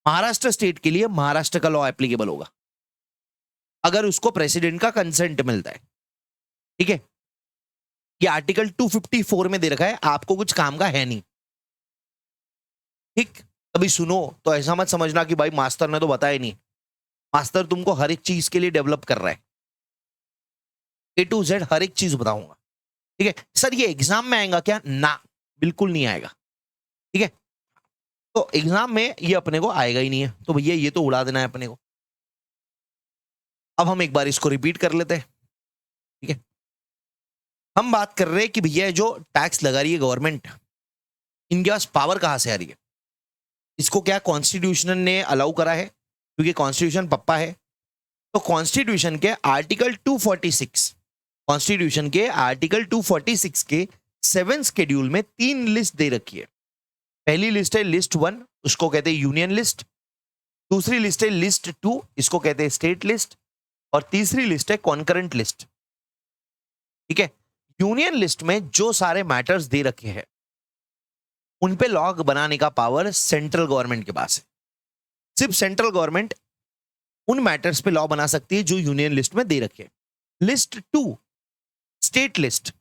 महाराष्ट्र स्टेट के लिए महाराष्ट्र का लॉ एप्लीकेबल होगा अगर उसको प्रेसिडेंट का कंसेंट मिलता है, ठीक है। ये आर्टिकल 254 में दे रखा है, आपको कुछ काम का है नहीं, ठीक। अभी सुनो तो ऐसा मत समझना कि भाई मास्टर ने तो बताया नहीं, मास्टर तुमको हर एक चीज के लिए डेवलप कर रहा है, A to Z हर एक चीज बताऊंगा, ठीक है। सर ये एग्जाम में आएगा क्या? ना, बिल्कुल नहीं आएगा, ठीक है। तो एग्जाम में ये अपने को आएगा ही नहीं है, तो भैया ये तो उड़ा देना है अपने को। अब हम एक बार इसको रिपीट कर लेते हैं, ठीक है। हम बात कर रहे हैं कि भैया जो टैक्स लगा रही है गवर्नमेंट, इनके पास पावर कहां से आ रही है? इसको क्या कॉन्स्टिट्यूशन ने अलाउ करा है? क्योंकि कॉन्स्टिट्यूशन पप्पा है, तो कॉन्स्टिट्यूशन के आर्टिकल 246, कॉन्स्टिट्यूशन के आर्टिकल 246 के 7 शेड्यूल में 3 लिस्ट दे रखी है। पहली लिस्ट है लिस्ट 1, उसको कहते हैं यूनियन लिस्ट, दूसरी लिस्ट है लिस्ट 2, इसको कहते हैं स्टेट लिस्ट, और तीसरी लिस्ट है कॉन्करेंट लिस्ट, ठीक है। यूनियन लिस्ट में जो सारे मैटर्स दे रखे हैं उन पे लॉ बनाने का पावर सेंट्रल गवर्नमेंट के पास है। सिर्फ सेंट्रल गवर्नमेंट उन मैटर्स पे लॉ बना सकती है जो यूनियन लिस्ट में दे रखे हैं। लिस्ट 2 स्टेट लिस्ट,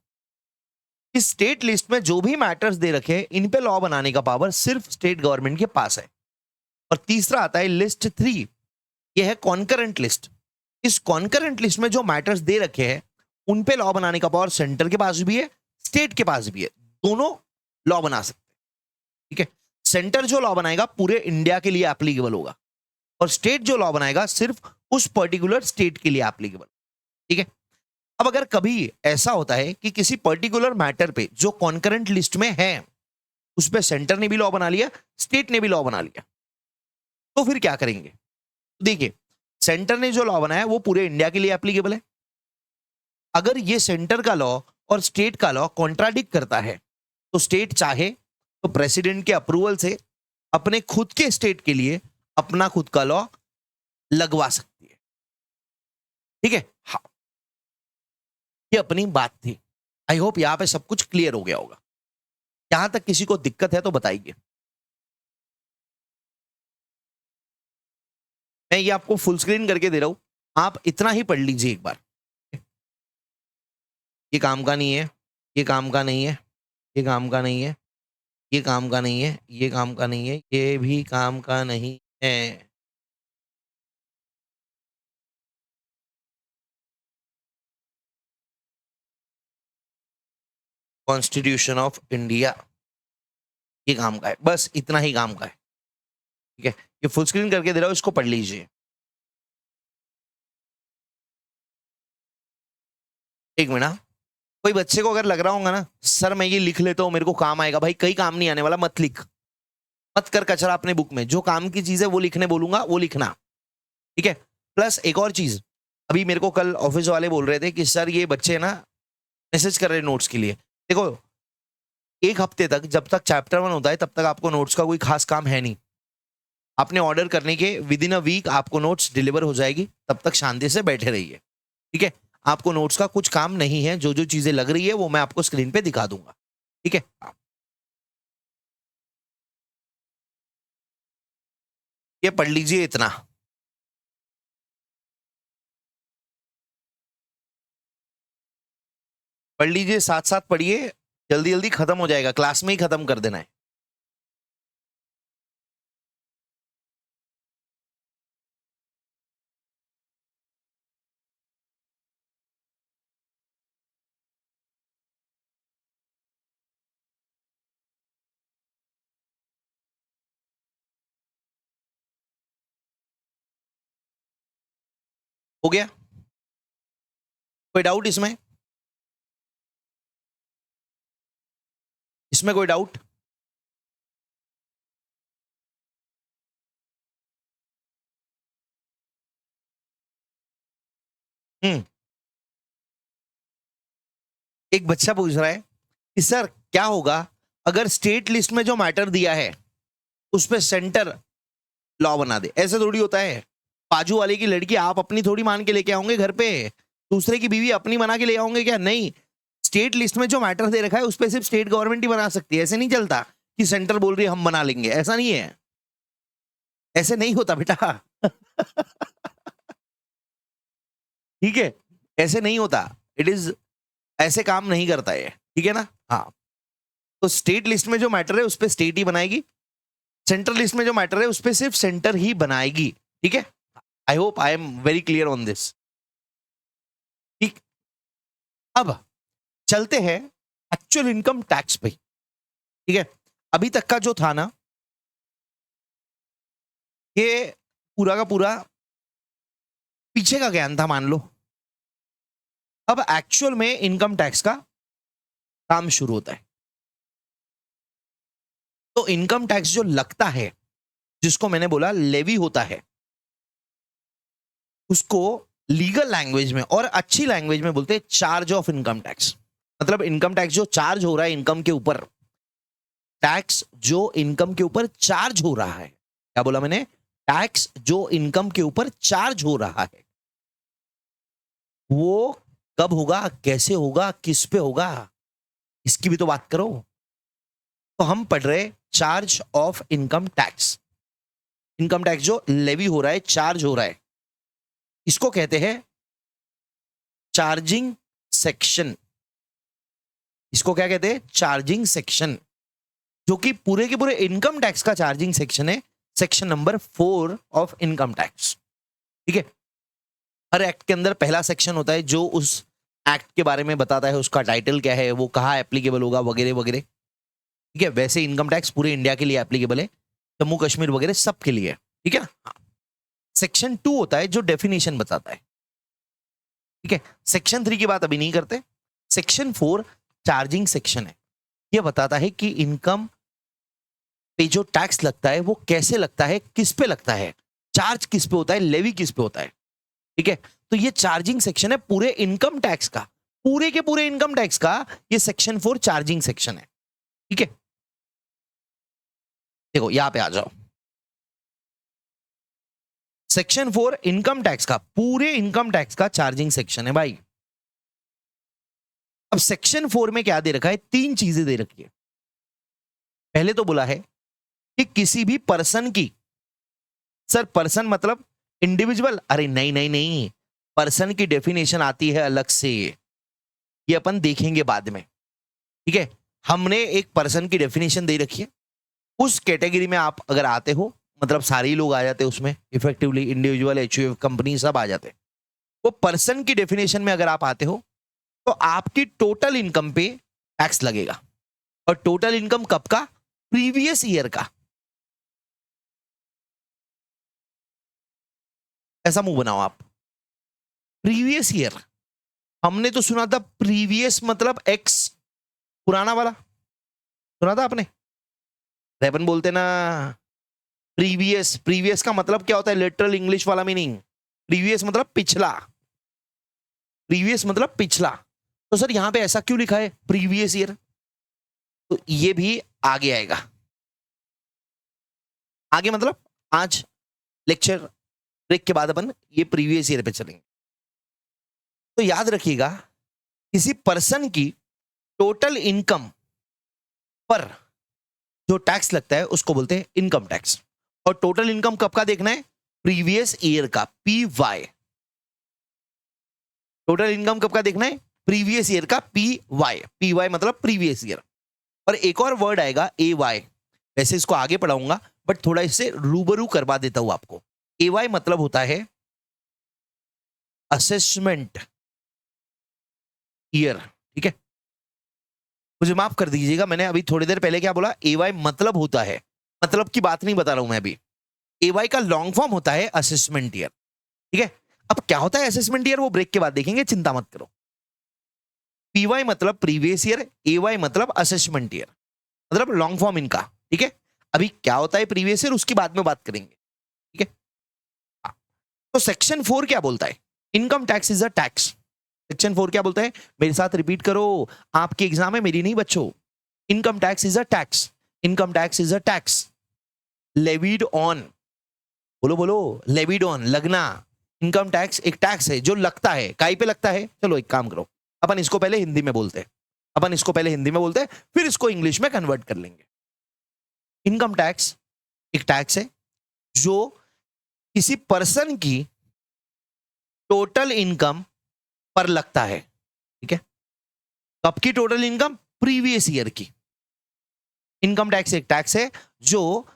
इस स्टेट लिस्ट में जो भी मैटर्स दे रखे हैं इन पे लॉ बनाने का पावर सिर्फ स्टेट गवर्नमेंट के पास है। और तीसरा आता है लिस्ट 3, यह है कॉन्करेंट लिस्ट। इस कॉन्करेंट लिस्ट में जो मैटर्स दे रखे हैं उन पे लॉ बनाने का पावर सेंटर के पास भी है, स्टेट के पास भी है, दोनों लॉ बना सकते हैं, ठीक है। सेंटर जो लॉ बनाएगा पूरे इंडिया के लिए एप्लीकेबल होगा और स्टेट जो लॉ बनाएगा सिर्फ उस पर्टिकुलर स्टेट के लिए एप्लीकेबल, ठीक है। अब अगर कभी ऐसा होता है कि किसी पर्टिकुलर मैटर पे जो कॉन्करेंट लिस्ट में है उस पे सेंटर ने भी लॉ बना लिया, स्टेट ने भी लॉ बना लिया, तो फिर क्या करेंगे? देखिए सेंटर ने जो लॉ बनाया वो पूरे इंडिया के लिए एप्लीकेबल है। अगर ये सेंटर का लॉ और स्टेट का लॉ कॉन्ट्राडिक्ट करता है तो स्टेट चाहे तो प्रेसिडेंट के अप्रूवल से अपने खुद के स्टेट के लिए अपना खुद का लॉ लगवा सकती है, ठीक है। हाँ, ये अपनी बात थी। आई होप यहां पे सब कुछ क्लियर हो गया होगा। यहां तक किसी को दिक्कत है तो बताइए। मैं ये आपको फुल स्क्रीन करके दे रहा हूं, आप इतना ही पढ़ लीजिए एक बार, ये काम का नहीं है। ये काम का नहीं है, ये काम का नहीं है, ये काम का नहीं है, ये काम का नहीं है, ये भी काम का नहीं है। कॉन्स्टिट्यूशन ऑफ इंडिया, ये काम का है, बस इतना ही काम का है। ठीक है, ये फुल स्क्रीन करके दे रहा हूँ, इसको पढ़ लीजिए। एक मिनट हाँ। कोई बच्चे को अगर लग रहा होगा ना सर मैं ये लिख लेता हूँ मेरे को काम आएगा, भाई कहीं काम नहीं आने वाला, मत लिख, मत कर कचरा अपने बुक में। जो काम की चीज है वो लिखने बोलूंगा वो लिखना। ठीक है, प्लस एक और चीज, अभी मेरे को कल ऑफिस वाले बोल रहे थे कि सर ये बच्चे ना मैसेज कर रहे हैं नोट्स के लिए। देखो, एक हफ्ते तक जब तक चैप्टर 1 होता है तब तक आपको नोट्स का कोई खास काम है नहीं। आपने ऑर्डर करने के विद इन अ वीक आपको नोट्स डिलीवर हो जाएगी, तब तक शांति से बैठे रहिए। ठीक है, आपको नोट्स का कुछ काम नहीं है, जो जो चीजें लग रही है वो मैं आपको स्क्रीन पे दिखा दूंगा। ठीक है, ये पढ़ लीजिए इतना। पढ़ लीजिए, साथ साथ पढ़िए, जल्दी जल्दी खत्म हो जाएगा, क्लास में ही खत्म कर देना है। हो गया? कोई डाउट इसमें? इसमें कोई डाउट? हम्म। एक बच्चा पूछ रहा है कि सर क्या होगा अगर स्टेट लिस्ट में जो मैटर दिया है उस पे सेंटर लॉ बना दे? ऐसे थोड़ी होता है। बाजू वाले की लड़की आप अपनी थोड़ी मान के लेके आओगे घर पे, दूसरे की बीवी अपनी बना के ले आओगे क्या? नहीं, स्टेट लिस्ट में जो मैटर दे रखा है उस पे सिर्फ स्टेट गवर्नमेंट ही बना सकती है। ऐसे नहीं चलता कि सेंटर बोल रही है हम बना लेंगे, ऐसा नहीं है, ऐसे नहीं होता बेटा। ठीक है, ऐसे नहीं होता, इट इज, ऐसे काम नहीं करता है। ठीक है ना? हाँ, तो स्टेट लिस्ट में जो मैटर है उस पर स्टेट ही बनाएगी, सेंट्रल लिस्ट में जो मैटर है उस पर सिर्फ सेंटर ही बनाएगी। ठीक है, I hope I am very clear on this. ठीक, अब चलते हैं एक्चुअल इनकम टैक्स पे। ठीक है, अभी तक का जो था ना ये पूरा का पूरा पीछे का ज्ञान था मान लो। अब एक्चुअल में इनकम टैक्स का काम शुरू होता है। तो इनकम टैक्स जो लगता है, जिसको मैंने बोला लेवी होता है, उसको लीगल लैंग्वेज में और अच्छी लैंग्वेज में बोलते हैं चार्ज ऑफ इनकम टैक्स। मतलब इनकम टैक्स जो चार्ज हो रहा है इनकम के ऊपर, टैक्स जो इनकम के ऊपर चार्ज हो रहा है, क्या बोला मैंने? टैक्स जो इनकम के ऊपर चार्ज हो रहा है, वो कब होगा, कैसे होगा, किस पे होगा, इसकी भी तो बात करो। तो हम पढ़ रहे charge of income tax. Income tax जो लेवी हो रहा है, चार्ज हो रहा है, इसको कहते हैं चार्जिंग सेक्शन। इसको क्या कहते हैं? चार्जिंग सेक्शन, जो कि पूरे के पूरे इनकम टैक्स का चार्जिंग सेक्शन है, section number 4 of income tax. ठीक है, हर एक्ट के अंदर पहला सेक्शन होता है जो उस एक्ट के बारे में बताता है, उसका टाइटल क्या है, वो कहाँ एप्लीकेबल होगा, वगैरह वगैरह। ठीक है, वैसे इनकम टैक्स पूरे इंडिया के लिए एप्लीकेबल है, जम्मू कश्मीर वगैरह सब के लिए। ठीक है, सेक्शन 2 होता है जो डेफिनेशन बताता है। ठीक है, सेक्शन 3 की बात अभी नहीं करते। सेक्शन 4 चार्जिंग सेक्शन है, ये बताता है कि इनकम पे जो टैक्स लगता है वो कैसे लगता है, किस पे लगता है, चार्ज किस पे होता है, लेवी किस पे होता है। ठीक है, तो ये चार्जिंग सेक्शन है पूरे इनकम टैक्स का, पूरे के पूरे इनकम टैक्स का ये सेक्शन 4 चार्जिंग सेक्शन है। ठीक है, देखो यहां पे आ जाओ, सेक्शन 4 इनकम टैक्स का, पूरे इनकम टैक्स का चार्जिंग सेक्शन है भाई। अब सेक्शन 4 में क्या दे रखा है? 3 चीजें दे रखी है। पहले तो बोला है कि किसी भी पर्सन की, सर पर्सन मतलब इंडिविजुअल? अरे नहीं नहीं नहीं, पर्सन की डेफिनेशन आती है अलग से, ये अपन देखेंगे बाद में। ठीक है, हमने एक पर्सन की डेफिनेशन दे रखी है, उस कैटेगरी में आप अगर आते हो, मतलब सारे ही लोग आ जाते हैं उसमें, इफेक्टिवली इंडिविजुअल, एचयूएफ, कंपनी सब आ जाते हैं। वो पर्सन की डेफिनेशन में अगर आप आते हो तो आपकी टोटल इनकम पे टैक्स लगेगा। और टोटल इनकम कब का? प्रीवियस ईयर का। ऐसा मुंह बनाओ आप, प्रीवियस ईयर। हमने तो सुना था प्रीवियस मतलब एक्स, पुराना वाला सुना था आपने? रेपन बोलते ना प्रीवियस, प्रीवियस का मतलब क्या होता है? लिटरल इंग्लिश वाला मीनिंग, प्रीवियस मतलब पिछला, प्रीवियस मतलब पिछला। तो सर यहां पे ऐसा क्यों लिखा है प्रीवियस ईयर? तो ये भी आगे आएगा। आगे मतलब आज लेक्चर ब्रेक के बाद अपन ये प्रीवियस ईयर पे चलेंगे। तो याद रखिएगा, किसी पर्सन की टोटल इनकम पर जो टैक्स लगता है उसको बोलते हैं इनकम टैक्स। और टोटल इनकम कब का देखना है? प्रीवियस ईयर का, पी वाई। टोटल इनकम कब का देखना है? प्रीवियस ईयर का, पी वाई। पी वाई मतलब प्रीवियस ईयर। और एक और वर्ड आएगा ए वाई, वैसे इसको आगे पढ़ाऊंगा बट थोड़ा इससे रूबरू करवा देता हूं आपको। ए वाई मतलब होता है असेसमेंट ईयर। ठीक है, मुझे माफ कर दीजिएगा, मैंने अभी थोड़ी देर पहले क्या बोला? ए वाई मतलब होता है, मतलब की बात नहीं बता रहा हूं मैं अभी। ए वाई का लॉन्ग फॉर्म होता है असेसमेंट ईयर। ठीक है, अब क्या होता है असेसमेंट ईयर वो ब्रेक के बाद देखेंगे, चिंता मत करो। पीवाई मतलब प्रीवियस ईयर, ए वाई मतलब असेसमेंट ईयर, मतलब लॉन्ग फॉर्म इनका। ठीक है, अभी क्या होता है प्रीवियस ईयर उसकी बाद में बात करेंगे। ठीक है, हाँ। तो सेक्शन 4 क्या बोलता है? Income tax is a tax. Section 4 क्या बोलता है? मेरे साथ रिपीट करो, आपकी एग्जाम है, मेरी नहीं बच्चों। Income tax is a tax. Income tax is a tax levied on, बोलो बोलो, लेविड ऑन, लगना। इनकम टैक्स एक टैक्स है जो लगता है। काई पे लगता है? चलो एक काम करो, अपन इसको पहले हिंदी में बोलते हैं, अपन इसको पहले हिंदी में बोलते हैं, फिर इसको इंग्लिश में कन्वर्ट कर लेंगे। इनकम टैक्स एक टैक्स है जो किसी पर्सन की टोटल इनकम पर लगता है। ठीक है, कब की टोटल इनकम? प्रीवियस ईयर की। इनकम टैक्स एक टैक्स है जो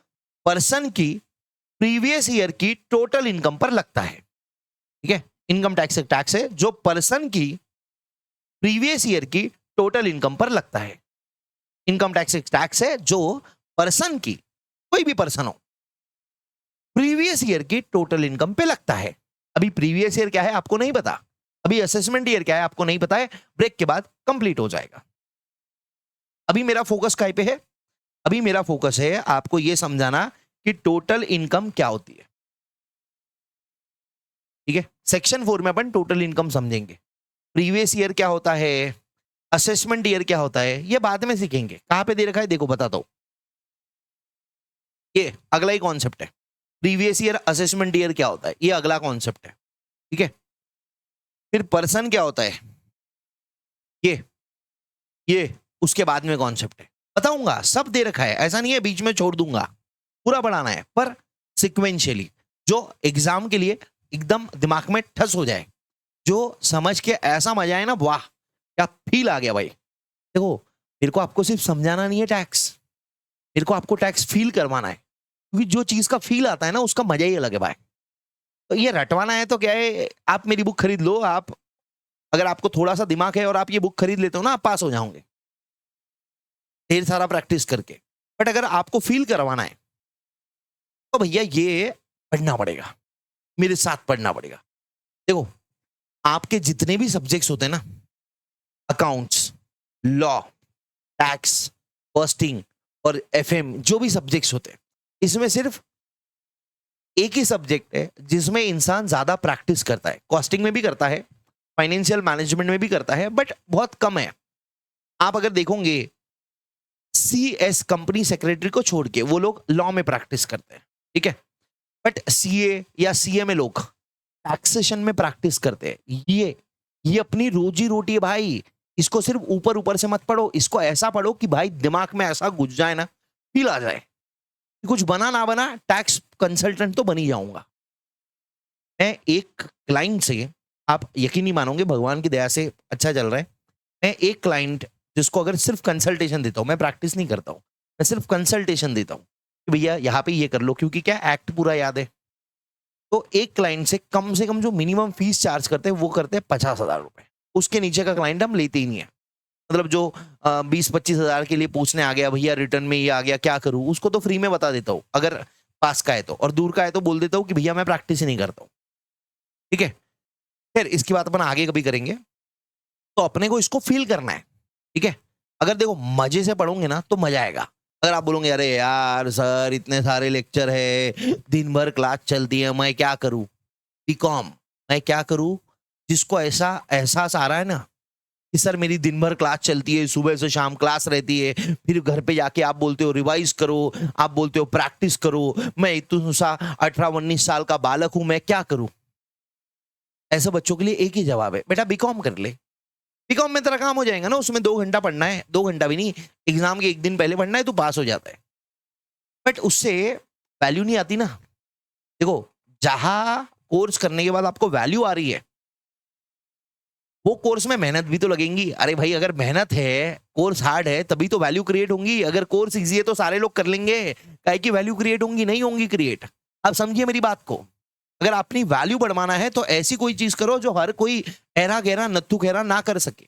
पर्सन की प्रीवियस ईयर की टोटल इनकम पर लगता है। ठीक है, इनकम टैक्स एक टैक्स है जो पर्सन की प्रीवियस ईयर की टोटल इनकम पर लगता है। इनकम टैक्स एक टैक्स है जो पर्सन की, कोई भी पर्सन हो, प्रीवियस ईयर की टोटल इनकम पे लगता है। अभी प्रीवियस ईयर क्या है आपको नहीं पता, अभी असेसमेंट ईयर क्या है आपको नहीं पता है, ब्रेक के बाद कंप्लीट हो जाएगा। अभी मेरा फोकस काय पे है? अभी मेरा फोकस है आपको यह समझाना कि टोटल इनकम क्या होती है। ठीक है, सेक्शन 4 में अपन टोटल इनकम समझेंगे। प्रीवियस ईयर क्या होता है, असेसमेंट ईयर क्या होता है, ये बाद में सीखेंगे। कहां पे दे रखा है देखो, बताता हूं। ये अगला ही कॉन्सेप्ट है, प्रीवियस ईयर असेसमेंट ईयर क्या होता है, ये अगला कॉन्सेप्ट है। ठीक है, फिर पर्सन क्या होता है, ये उसके बाद में कॉन्सेप्ट है, बताऊंगा। सब दे रखा है, ऐसा नहीं है बीच में छोड़ दूंगा, पूरा पढ़ाना है, पर सिक्वेंशियली, जो एग्जाम के लिए एकदम दिमाग में ठस हो जाए, जो समझ के ऐसा मजा आए ना, वाह क्या फील आ गया भाई। देखो, मेरे को आपको सिर्फ समझाना नहीं है टैक्स, मेरे को आपको टैक्स फील करवाना है, क्योंकि जो चीज का फील आता है ना उसका मजा ही अलग है भाई। तो ये रटवाना है तो क्या है, आप मेरी बुक खरीद लो, आप अगर आपको थोड़ा सा दिमाग है और आप ये बुक खरीद लेते हो ना, आप पास हो जाओगे ढेर सारा प्रैक्टिस करके। बट अगर आपको फील करवाना है तो भैया ये पढ़ना पड़ेगा, मेरे साथ पढ़ना पड़ेगा। देखो, आपके जितने भी सब्जेक्ट्स होते हैं ना, अकाउंट्स, लॉ, टैक्स, कॉस्टिंग और एफएम, जो भी सब्जेक्ट्स होते हैं, इसमें सिर्फ एक ही सब्जेक्ट है जिसमें इंसान ज्यादा प्रैक्टिस करता है। कॉस्टिंग में भी करता है, फाइनेंशियल मैनेजमेंट में भी करता है, बट बहुत कम है। आप अगर देखोगे, सीएस कंपनी सेक्रेटरी को छोड़ के वो लोग लॉ में प्रैक्टिस करते हैं। ठीक है, बट सीए या सीए में लोग टैक्सेशन में प्रैक्टिस करते हैं। ये अपनी रोजी रोटी है भाई, इसको सिर्फ ऊपर ऊपर से मत पढ़ो, इसको ऐसा पढ़ो कि भाई दिमाग में ऐसा घुस जाए ना, फील आ जाए कि कुछ बना ना बना टैक्स कंसल्टेंट तो बन ही जाऊंगा। मैं एक क्लाइंट से, आप यकीन नहीं मानोगे, भगवान की दया से अच्छा चल रहा है, मैं एक क्लाइंट जिसको अगर सिर्फ कंसल्टेशन देता हूँ, मैं प्रैक्टिस नहीं करता हूँ, मैं सिर्फ कंसल्टेशन देता हूँ कि भैया यहाँ पे ये कर लो, क्योंकि क्या एक्ट पूरा याद है। तो एक क्लाइंट से कम जो मिनिमम फीस चार्ज करते हैं वो करते हैं 50,000 रुपए। उसके नीचे का क्लाइंट हम लेते ही नहीं है। मतलब जो 20-25 हज़ार के लिए पूछने आ गया, भैया रिटर्न में ये आ गया क्या करूँ, उसको तो फ्री में बता देता हूँ अगर पास का है तो, और दूर का है तो बोल देता हूँ कि भैया मैं प्रैक्टिस ही नहीं करता हूँ। ठीक है, फिर इसकी बात अपन आगे कभी करेंगे। तो अपने को इसको फील करना है। ठीक है, अगर देखो मजे से पढ़ोगे ना तो मजा आएगा। अगर आप बोलोगे अरे यार सर इतने सारे लेक्चर है, दिन भर क्लास चलती है, मैं क्या करूं, बीकॉम मैं क्या करूं, जिसको ऐसा एहसास आ रहा है ना कि सर मेरी दिन भर क्लास चलती है, सुबह से शाम क्लास रहती है, फिर घर पे जाके आप बोलते हो रिवाइज करो, आप बोलते हो प्रैक्टिस करो, मैं इतना सा 18-19 साल का बालक हूं, मैं क्या करूं। ऐसे बच्चों के लिए एक ही जवाब है, बेटा बीकॉम कर ले। बीकॉम में तेरा काम हो जाएगा ना, उसमें 2 घंटा पढ़ना है, 2 घंटा भी नहीं, एग्जाम के एक दिन पहले पढ़ना है तो पास हो जाता है। बट उससे वैल्यू नहीं आती ना। देखो, जहां कोर्स करने के बाद आपको वैल्यू आ रही है, वो कोर्स में मेहनत भी तो लगेंगी। अरे भाई अगर मेहनत है, कोर्स हार्ड है, तभी तो वैल्यू क्रिएट होंगी। अगर कोर्स इजी है तो सारे लोग कर लेंगे, काहे की वैल्यू क्रिएट होंगी, नहीं होंगी क्रिएट। आप समझिए मेरी बात को। अगर अपनी वैल्यू बढ़वाना है तो ऐसी कोई चीज करो जो हर कोई ऐरा गहरा नत्थु खैरा ना कर सके।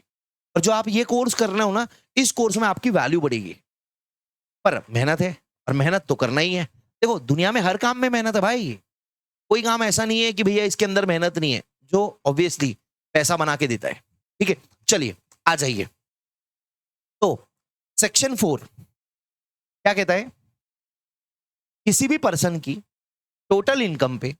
और जो आप ये कोर्स कर रहे हो ना, इस कोर्स में आपकी वैल्यू बढ़ेगी। पर मेहनत है, और मेहनत तो करना ही है। देखो दुनिया में हर काम में मेहनत है भाई, कोई काम ऐसा नहीं है कि भैया इसके अंदर मेहनत नहीं है, जो ऑब्वियसली पैसा बना के देता है। ठीक है, चलिए आ जाइए। तो सेक्शन 4 क्या कहता है, किसी भी पर्सन की टोटल इनकम पे,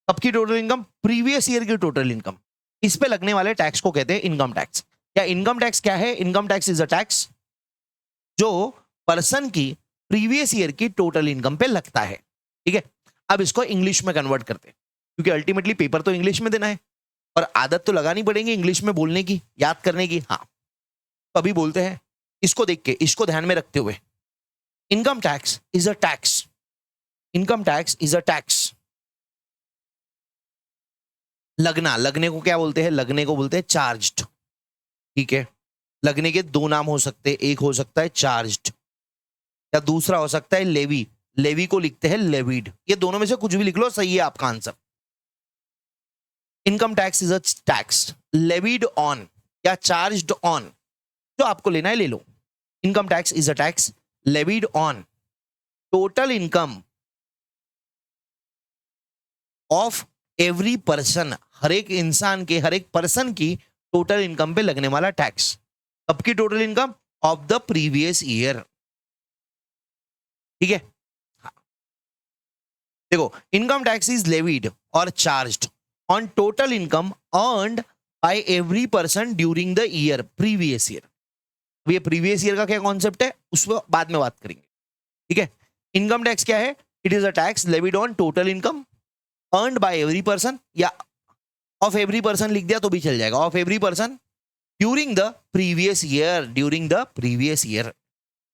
सबकी टोटल इनकम, प्रीवियस ईयर की टोटल इनकम, इस पे लगने वाले टैक्स को कहते हैं इनकम टैक्स। या इनकम टैक्स क्या है, income tax is a tax जो पर्सन की प्रीवियस ईयर की टोटल इनकम पे लगता है। ठीक है, अब इसको इंग्लिश में कन्वर्ट करते हैं, क्योंकि अल्टीमेटली पेपर तो इंग्लिश में देना है, और आदत तो लगानी पड़ेगी इंग्लिश में बोलने की, याद करने की। हाँ, तो अभी बोलते हैं इसको देख के, इसको ध्यान में रखते हुए, income tax is a tax, income tax is a tax. लगना, लगने को क्या बोलते हैं, लगने को बोलते हैं चार्ज्ड। ठीक है, लगने के 2 नाम हो सकते हैं, एक हो सकता है चार्ज्ड, या दूसरा हो सकता है लेवी। लेवी को लिखते हैं लेविड, ये दोनों में से कुछ भी लिख लो, सही है आपका answer. Income tax is a tax levied on या चार्ज्ड ऑन, जो आपको लेना है ले लो। Income tax is a tax levied on total income of every person, हर एक इंसान के, हर एक पर्सन की टोटल इनकम पे लगने वाला टैक्स। सबकी total income of the previous year. ठीक है, हाँ। देखो, इनकम टैक्स इज लेविड और charged on total income earned by every person during the year previous year. ये प्रीवियस ईयर का क्या कॉन्सेप्ट है, उस पर बाद में बात करेंगे। ठीक है, इनकम टैक्स क्या है, it is a tax levied on total income earned by every person, या ऑफ एवरी पर्सन लिख दिया तो भी चल जाएगा, of every person during the previous year, during the previous year.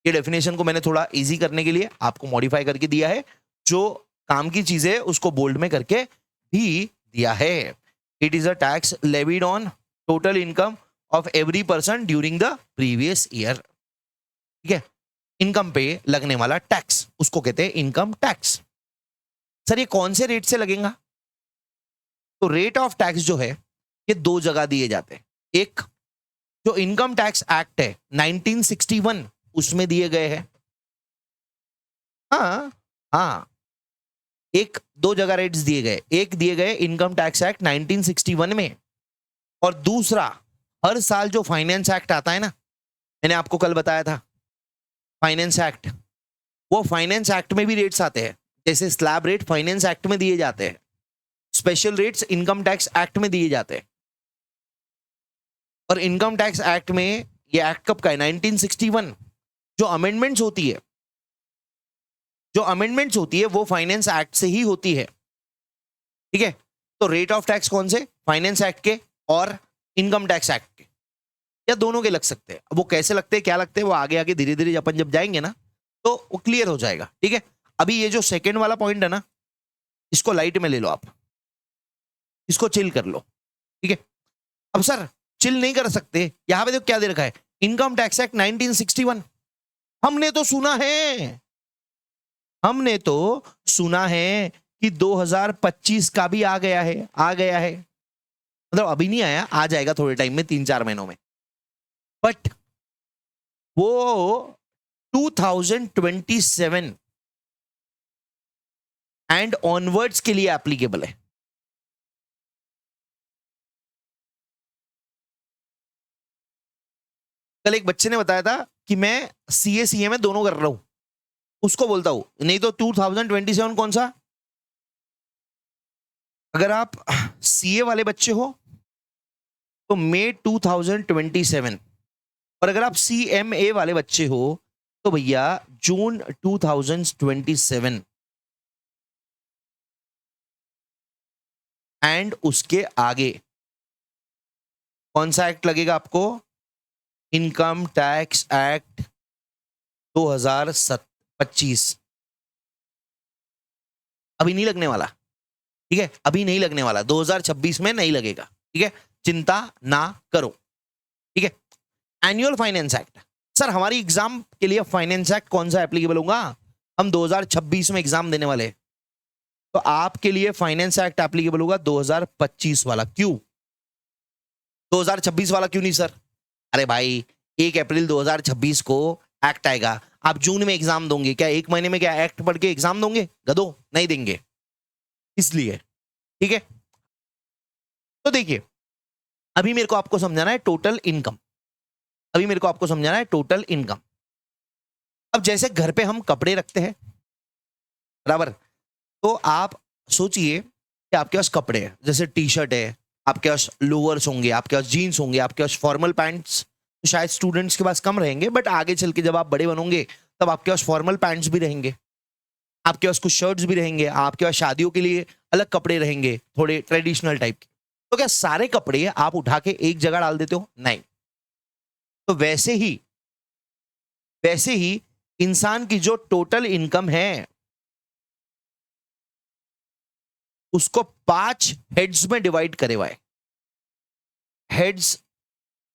ये डेफिनेशन को मैंने थोड़ा इजी करने के लिए आपको मॉडिफाई करके दिया है, जो काम की चीजें उसको बोल्ड में करके भी दिया है। It is a tax levied on total income of every person during the previous year. ठीक है, इनकम पे लगने वाला टैक्स उसको कहते हैं इनकम टैक्स। सर ये कौन से रेट से लगेगा, तो रेट ऑफ टैक्स जो है ये 2 जगह दिए जाते हैं। एक जो इनकम टैक्स एक्ट है 1961 उसमें दिए गए हैं। हाँ हाँ, एक 2 जगह रेट्स दिए गए, एक दिए गए इनकम टैक्स एक्ट 1961 में, और दूसरा हर साल जो फाइनेंस एक्ट आता है ना, मैंने आपको कल बताया था फाइनेंस एक्ट, वो फाइनेंस एक्ट में भी रेट्स आते हैं। जैसे स्लैब रेट फाइनेंस एक्ट में दिए जाते हैं, special rates income tax act में दिए जाते हैं। और इनकम टैक्स एक्ट में, ये एक्ट कब का है, 1961। जो अमेंडमेंट्स होती है, जो अमेंडमेंट्स होती है वो फाइनेंस एक्ट से ही होती है। ठीक है, तो रेट ऑफ टैक्स कौन से, फाइनेंस एक्ट के और इनकम टैक्स एक्ट के, या दोनों के लग सकते हैं। अब वो कैसे लगते हैं, क्या लगते हैं, वो आगे आगे धीरे धीरे अपन जब जाएंगे ना तो वो क्लियर हो जाएगा। ठीक है, अभी ये जो सेकेंड वाला पॉइंट है ना, इसको लाइट में ले लो आप, इसको चिल कर लो। ठीक है, अब सर चिल नहीं कर सकते, यहां पे देखो क्या दे रखा है, इनकम टैक्स एक्ट 1961। हमने तो सुना है कि 2025 का भी आ गया है, मतलब अभी नहीं आया, आ जाएगा थोड़े टाइम में, 3-4 महीनों में। बट वो 2027 एंड ऑनवर्ड्स के लिए एप्लीकेबल है। कल एक बच्चे ने बताया था कि मैं सीए सीए में दोनों कर रहा हूं, उसको बोलता हूं नहीं तो 2027 कौन सा? अगर आप सीए वाले बच्चे हो तो मई 2027, और अगर आप सीएमए वाले बच्चे हो तो भैया जून 2027 एंड उसके आगे कौन सा एक्ट लगेगा आपको? Income tax act 2025। अभी नहीं लगने वाला, ठीक है, अभी नहीं लगने वाला, 2026 में नहीं लगेगा, ठीक है, चिंता ना करो, ठीक है। एनुअल फाइनेंस एक्ट, सर हमारी एग्जाम के लिए फाइनेंस एक्ट कौन सा एप्लीकेबल होगा? हम 2026 में एग्जाम देने वाले, तो आपके लिए फाइनेंस एक्ट एप्लीकेबल होगा 2025 वाला। क्यों 2026 वाला क्यों नहीं सर? अरे भाई 1 अप्रैल 2026 को एक्ट आएगा, आप जून में एग्जाम दोगे क्या? 1 महीने में क्या एक्ट पढ़ के एग्जाम दोगे? गधो, नहीं देंगे, इसलिए, ठीक है। तो देखिए, अभी मेरे को आपको समझाना है टोटल इनकम, अब जैसे घर पे हम कपड़े रखते हैं, बराबर, तो आप सोचिए कि आपके पास कपड़े हैं, जैसे टी शर्ट है, आपके पास लोअर्स होंगे, आपके पास जीन्स होंगे, आपके पास फॉर्मल पैंट्स तो शायद स्टूडेंट्स के पास कम रहेंगे, बट आगे चल के जब आप बड़े बनोगे तब आपके पास फॉर्मल पैंट्स भी रहेंगे, आपके पास कुछ शर्ट्स भी रहेंगे, आपके पास शादियों के लिए अलग कपड़े रहेंगे, थोड़े ट्रेडिशनल टाइप के। तो क्या सारे कपड़े आप उठा के एक जगह डाल देते हो? नहीं। तो वैसे ही इंसान की जो टोटल इनकम है उसको 5 हेड्स में डिवाइड करे हुआ है। हेड्स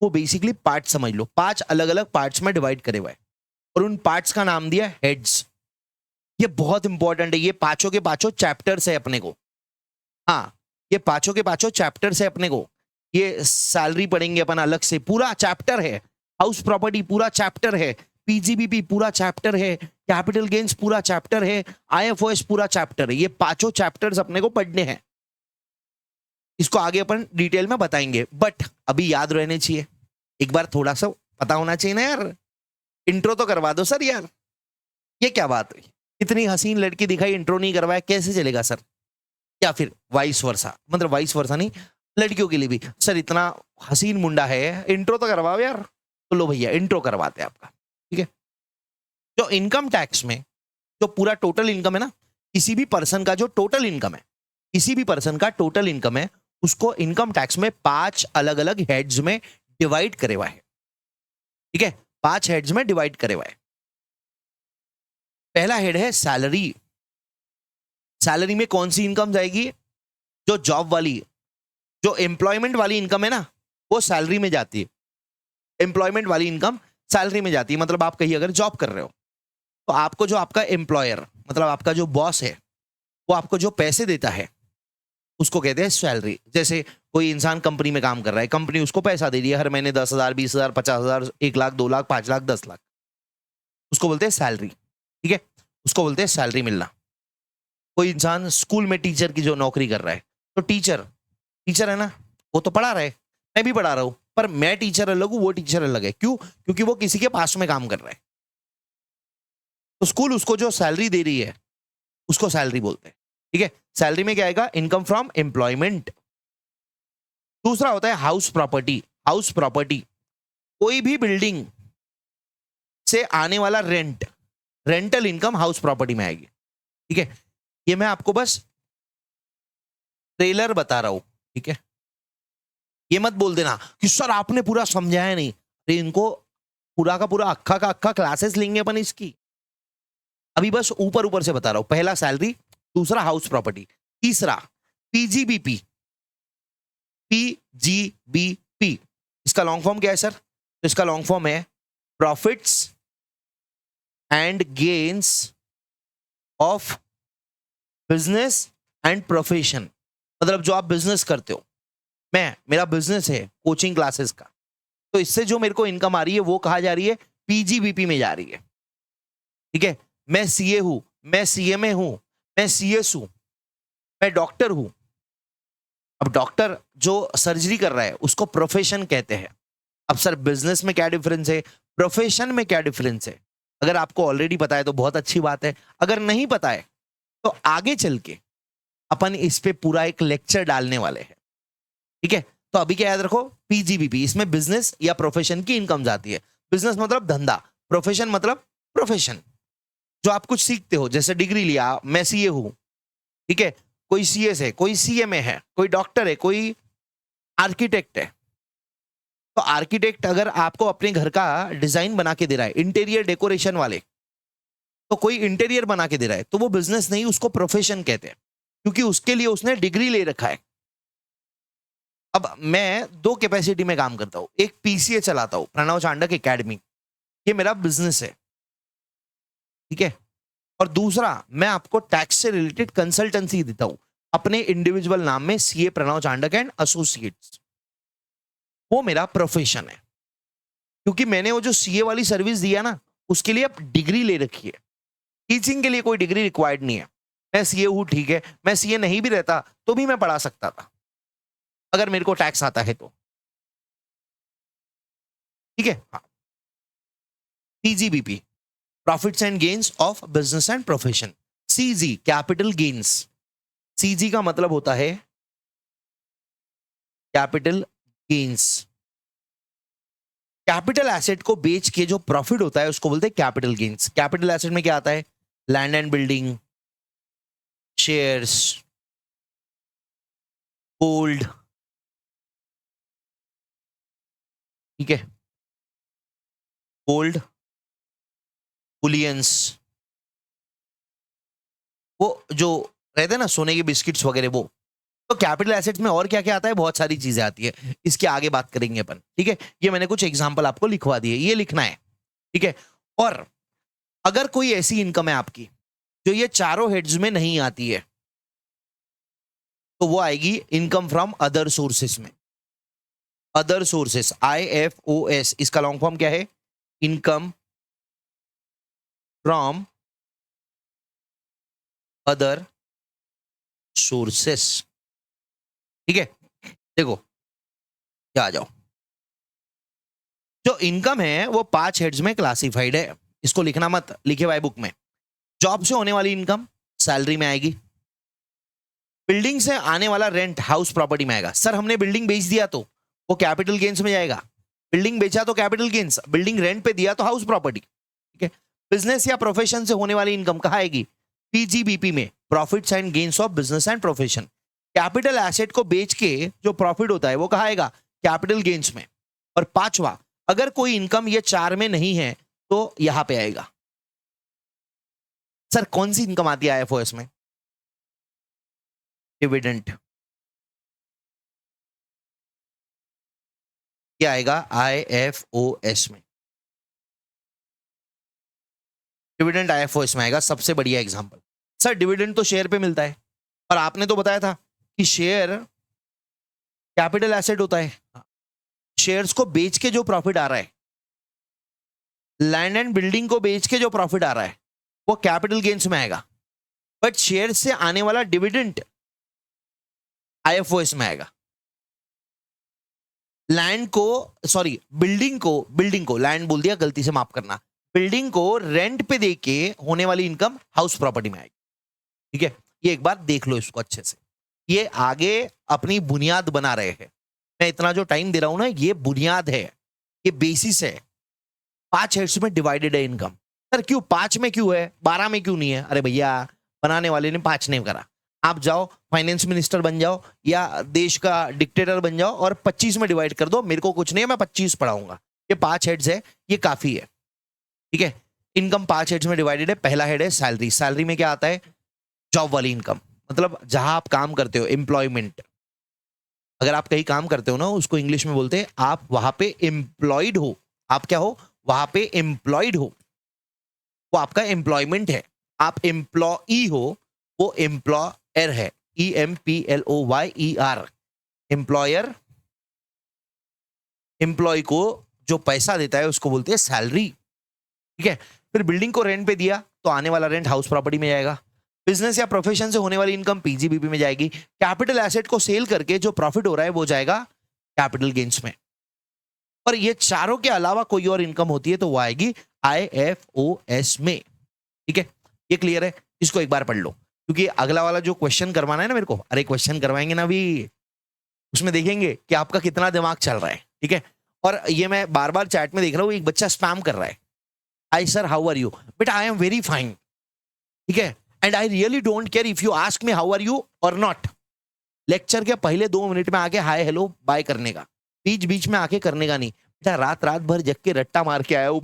को बेसिकली पार्ट समझ लो, 5 अलग अलग पार्ट्स में डिवाइड करे हुआ है और उन पार्ट्स का नाम दिया हेड्स। ये बहुत इंपॉर्टेंट है, ये पांचों के पांचों चैप्टर्स है अपने को। हाँ, ये पांचों के पांचों चैप्टर्स है अपने को। ये सैलरी पढ़ेंगे अपन अलग से, पूरा चैप्टर है। हाउस प्रॉपर्टी पूरा चैप्टर है, पीजीबीपी पूरा चैप्टर है, कैपिटल गेन्स पूरा चैप्टर है, आईएफओएस पूरा चैप्टर है। ये पांचों चैप्टर्स अपने को पढ़ने हैं। इसको आगे अपन डिटेल में बताएंगे, बट अभी याद रहने चाहिए, एक बार थोड़ा सा पता होना चाहिए ना यार। इंट्रो तो करवा दो सर यार, ये क्या बात हुई? इतनी हसीन लड़की दिखाई, इंट्रो नहीं करवाया, कैसे चलेगा सर? या फिर वाइस वर्सा, मतलब वाइस वर्सा नहीं, लड़कियों के लिए भी सर इतना हसीन मुंडा है, इंट्रो तो करवाओ यार। तो लो भैया इंट्रो करवाते हैं आपका, ठीक है। जो इनकम टैक्स में जो पूरा टोटल इनकम है ना, किसी भी पर्सन का जो टोटल इनकम है, किसी भी पर्सन का टोटल इनकम है, उसको इनकम टैक्स में 5 अलग अलग हेड्स में डिवाइड करे हुआ है, ठीक है। 5 हेड्स में डिवाइड करे हुआ है। पहला हेड है सैलरी। सैलरी में कौन सी इनकम जाएगी? जो जॉब वाली, जो एम्प्लॉयमेंट वाली इनकम है ना, वो सैलरी में जाती है। एम्प्लॉयमेंट वाली इनकम सैलरी में जाती है। मतलब आप कहीं अगर जॉब कर रहे हो तो आपको जो आपका एम्प्लॉयर, मतलब आपका जो बॉस है, वो आपको जो पैसे देता है उसको कहते हैं सैलरी। जैसे कोई इंसान कंपनी में काम कर रहा है, कंपनी उसको पैसा दे रही है हर महीने 10,000, 20,000, 50,000, 1 लाख, 2 लाख, 5 लाख, 10 लाख, उसको बोलते हैं सैलरी, ठीक है। उसको बोलते हैं सैलरी मिलना। कोई इंसान स्कूल में टीचर की जो नौकरी कर रहा है, तो टीचर है ना, वो तो पढ़ा रहा है, मैं भी पढ़ा रहा हूं, पर मैं टीचर अलग हूं, वो टीचर अलग है। क्यों? क्योंकि वो किसी के पास में काम कर रहा है, तो स्कूल उसको जो सैलरी दे रही है उसको सैलरी बोलते हैं, ठीक है। सैलरी में क्या आएगा? Income from employment. दूसरा होता है हाउस प्रॉपर्टी। हाउस प्रॉपर्टी कोई भी बिल्डिंग से आने वाला rent, rental income house property में आएगी, ठीक है। ये मैं आपको बस ट्रेलर बता रहा हूं, ठीक है। ये मत बोल देना कि सर आपने पूरा समझाया नहीं। अरे इनको पूरा का पूरा अक्खा का अक्खा क्लासेस लेंगे अपन इसकी, अभी बस ऊपर ऊपर से बता रहा हूं। पहला सैलरी, दूसरा हाउस प्रॉपर्टी, तीसरा पीजीबीपी। पीजीबीपी इसका लॉन्ग फॉर्म क्या है सर? तो इसका लॉन्ग फॉर्म है profits and gains of business and profession. मतलब जो आप बिजनेस करते हो, मेरा बिजनेस है कोचिंग क्लासेस का, तो इससे जो मेरे को इनकम आ रही है वो कहा जा रही है पीजीबीपी में जा रही है। ठीक है, मैं सीए हूं, मैं सीएमए हूं, मैं सीएस हूं, मैं डॉक्टर हूं। अब डॉक्टर जो सर्जरी कर रहा है उसको प्रोफेशन कहते हैं। अब सर बिजनेस में क्या डिफरेंस है, प्रोफेशन में क्या डिफरेंस है? अगर आपको ऑलरेडी पता है तो बहुत अच्छी बात है, अगर नहीं पता है तो आगे चल के अपन इस पे पूरा एक लेक्चर डालने वाले हैं। ठीक है, तो अभी क्या याद रखो, पीजीबीपी, इसमें बिजनेस या प्रोफेशन की इनकम जाती है। बिजनेस मतलब धंधा, प्रोफेशन मतलब प्रोफेशन, जो आप कुछ सीखते हो। जैसे डिग्री लिया, मैं सीए हूं, ठीक है, कोई सीएस है, कोई सीएमए है, कोई डॉक्टर है, कोई आर्किटेक्ट है। तो आर्किटेक्ट अगर आपको अपने घर का डिजाइन बना के दे रहा है, इंटीरियर डेकोरेशन वाले, तो कोई इंटीरियर बना के दे रहा है, तो वो बिजनेस नहीं, उसको प्रोफेशन कहते हैं, क्योंकि उसके लिए उसने डिग्री ले रखा है। अब मैं दो कैपेसिटी में काम करता हूं, एक पीसीए चलाता हूं, प्रणव चांडक एकेडमी, ये मेरा बिजनेस है। ठीक है, और दूसरा मैं आपको टैक्स से रिलेटेड कंसल्टेंसी देता हूं अपने इंडिविजुअल नाम में, CA Pranav Chandak and associates, वो मेरा प्रोफेशन है। क्योंकि मैंने वो जो सीए वाली सर्विस दिया ना, उसके लिए अब डिग्री ले रखी है। टीचिंग के लिए कोई डिग्री रिक्वायर्ड नहीं है। मैं सीए हूं, ठीक है, मैं सीए नहीं भी रहता तो भी मैं पढ़ा सकता था अगर मेरे को टैक्स आता है तो। ठीक है, हाँ, PGBP, profits and gains of business and profession. CG, capital gains. CG का मतलब होता है कैपिटल गेन्स। कैपिटल एसेट को बेच के जो प्रॉफिट होता है उसको बोलते हैं कैपिटल गेन्स। कैपिटल एसेट में क्या आता है, land and building, shares, gold, ठीक है, गोल्ड, बुलियंस, वो जो रहते हैं ना सोने के बिस्किट्स वगैरह, वो। तो कैपिटल एसेट्स में और क्या क्या आता है, बहुत सारी चीजें आती है, इसके आगे बात करेंगे अपन। ठीक है, ये मैंने कुछ एग्जांपल आपको लिखवा दिए, ये लिखना है। ठीक है, और अगर कोई ऐसी इनकम है आपकी जो ये चारों हेड्स में नहीं आती है, तो वो आएगी इनकम फ्रॉम अदर सोर्सेस में। अदर सोर्सेस, IFOS, इसका लॉन्ग फॉर्म क्या है, इनकम फ्रॉम अदर सोर्सेस। ठीक है, देखो क्या आ जाओ, जो इनकम है वो 5 हेड्स में क्लासिफाइड है। इसको लिखना मत, लिखे हुआ है बुक में। जॉब से होने वाली इनकम सैलरी में आएगी। बिल्डिंग से आने वाला रेंट हाउस प्रॉपर्टी में आएगा। सर हमने बिल्डिंग बेच दिया तो वो कैपिटल गेन्स में जाएगा। बिल्डिंग बेचा तो कैपिटल गेन्स, बिल्डिंग रेंट पे दिया तो हाउस प्रॉपर्टी। ठीक है, बिजनेस या प्रोफेशन से होने वाली इनकम कहाँ आएगी, पीजीबीपी में, profits and gains of business and profession. Capital asset को बेच के जो प्रॉफिट होता है वो कहाँ आएगा, कैपिटल गेन्स में। और पांचवा, अगर कोई इनकम ये 4 में नहीं है तो यहां पे आएगा। सर कौन सी इनकम आती है आईएफओएस में, डिविडेंड। क्या आएगा आईएफओएस में, डिविडेंड आईएफओएस में आएगा। सबसे बढ़िया एग्जांपल, सर डिविडेंड तो शेयर पे मिलता है, और आपने तो बताया था कि शेयर कैपिटल एसेट होता है। शेयर्स को बेच के जो प्रॉफिट आ रहा है, लैंड एंड बिल्डिंग को बेच के जो प्रॉफिट आ रहा है वो कैपिटल गेन्स में आएगा, बट शेयर से आने वाला डिविडेंड आईएफओएस में आएगा। लैंड को, सॉरी बिल्डिंग को लैंड बोल दिया, गलती से माफ करना, बिल्डिंग को रेंट पे देके होने वाली इनकम हाउस प्रॉपर्टी में आएगी। ठीक है, ये एक बार देख लो इसको अच्छे से, ये आगे अपनी बुनियाद बना रहे हैं। मैं इतना जो टाइम दे रहा हूं ना, ये बुनियाद है, ये बेसिस है। 5 हेड्स में डिवाइडेड है इनकम। सर क्यों 5 में क्यों है, 12 में क्यों नहीं है? अरे भैया बनाने वाले ने 5 नहीं करा। आप जाओ फाइनेंस मिनिस्टर बन जाओ या देश का डिक्टेटर बन जाओ और 25 में डिवाइड कर दो, मेरे को कुछ नहीं है, मैं 25 पढ़ाऊंगा। ये 5 हेड्स है, ये काफी है। ठीक है, इनकम 5 हेड्स में डिवाइडेड है। पहला हेड है सैलरी। सैलरी में क्या आता है, जॉब वाली इनकम, मतलब जहां आप काम करते हो, एम्प्लॉयमेंट। अगर आप कहीं काम करते हो ना, उसको इंग्लिश में बोलते हैं आप वहां पे एम्प्लॉयड हो, आप क्या हो, वहां पे एम्प्लॉयड हो, वो आपका एम्प्लॉयमेंट है। आप एम्प्लॉई हो, वो एम्प्लॉयर है, EMPLOYER। एम्प्लॉयर एम्प्लॉय को जो पैसा देता है उसको बोलते हैं सैलरी, ठीक है। फिर बिल्डिंग को रेंट पे दिया तो आने वाला रेंट हाउस प्रॉपर्टी में जाएगा। बिजनेस या प्रोफेशन से होने वाली इनकम PGBP में जाएगी। कैपिटल एसेट को सेल करके जो प्रॉफिट हो रहा है वो जाएगा कैपिटल गेन्स में। और ये चारों के अलावा कोई और इनकम होती है तो वो आएगी IFOS में, ठीक है। ये क्लियर है, इसको एक बार पढ़ लो, क्योंकि अगला वाला जो क्वेश्चन करवाना है ना मेरे को, अरे क्वेश्चन करवाएंगे ना भी, उसमें देखेंगे कि आपका कितना दिमाग चल रहा है, ठीक है। और ये मैं बार बार चैट में देख रहा हूँ, एक बच्चा स्पैम कर रहा है, hi sir how are you, but I am very fine, ठीक है, and I really don't care if you ask me how are you और नॉट। लेक्चर के पहले 2 मिनट में आके हाय हेलो बाय करने का, बीच बीच में आके करने का नहीं। बेटा रात रात भर जग के रट्टा मार के आया हूं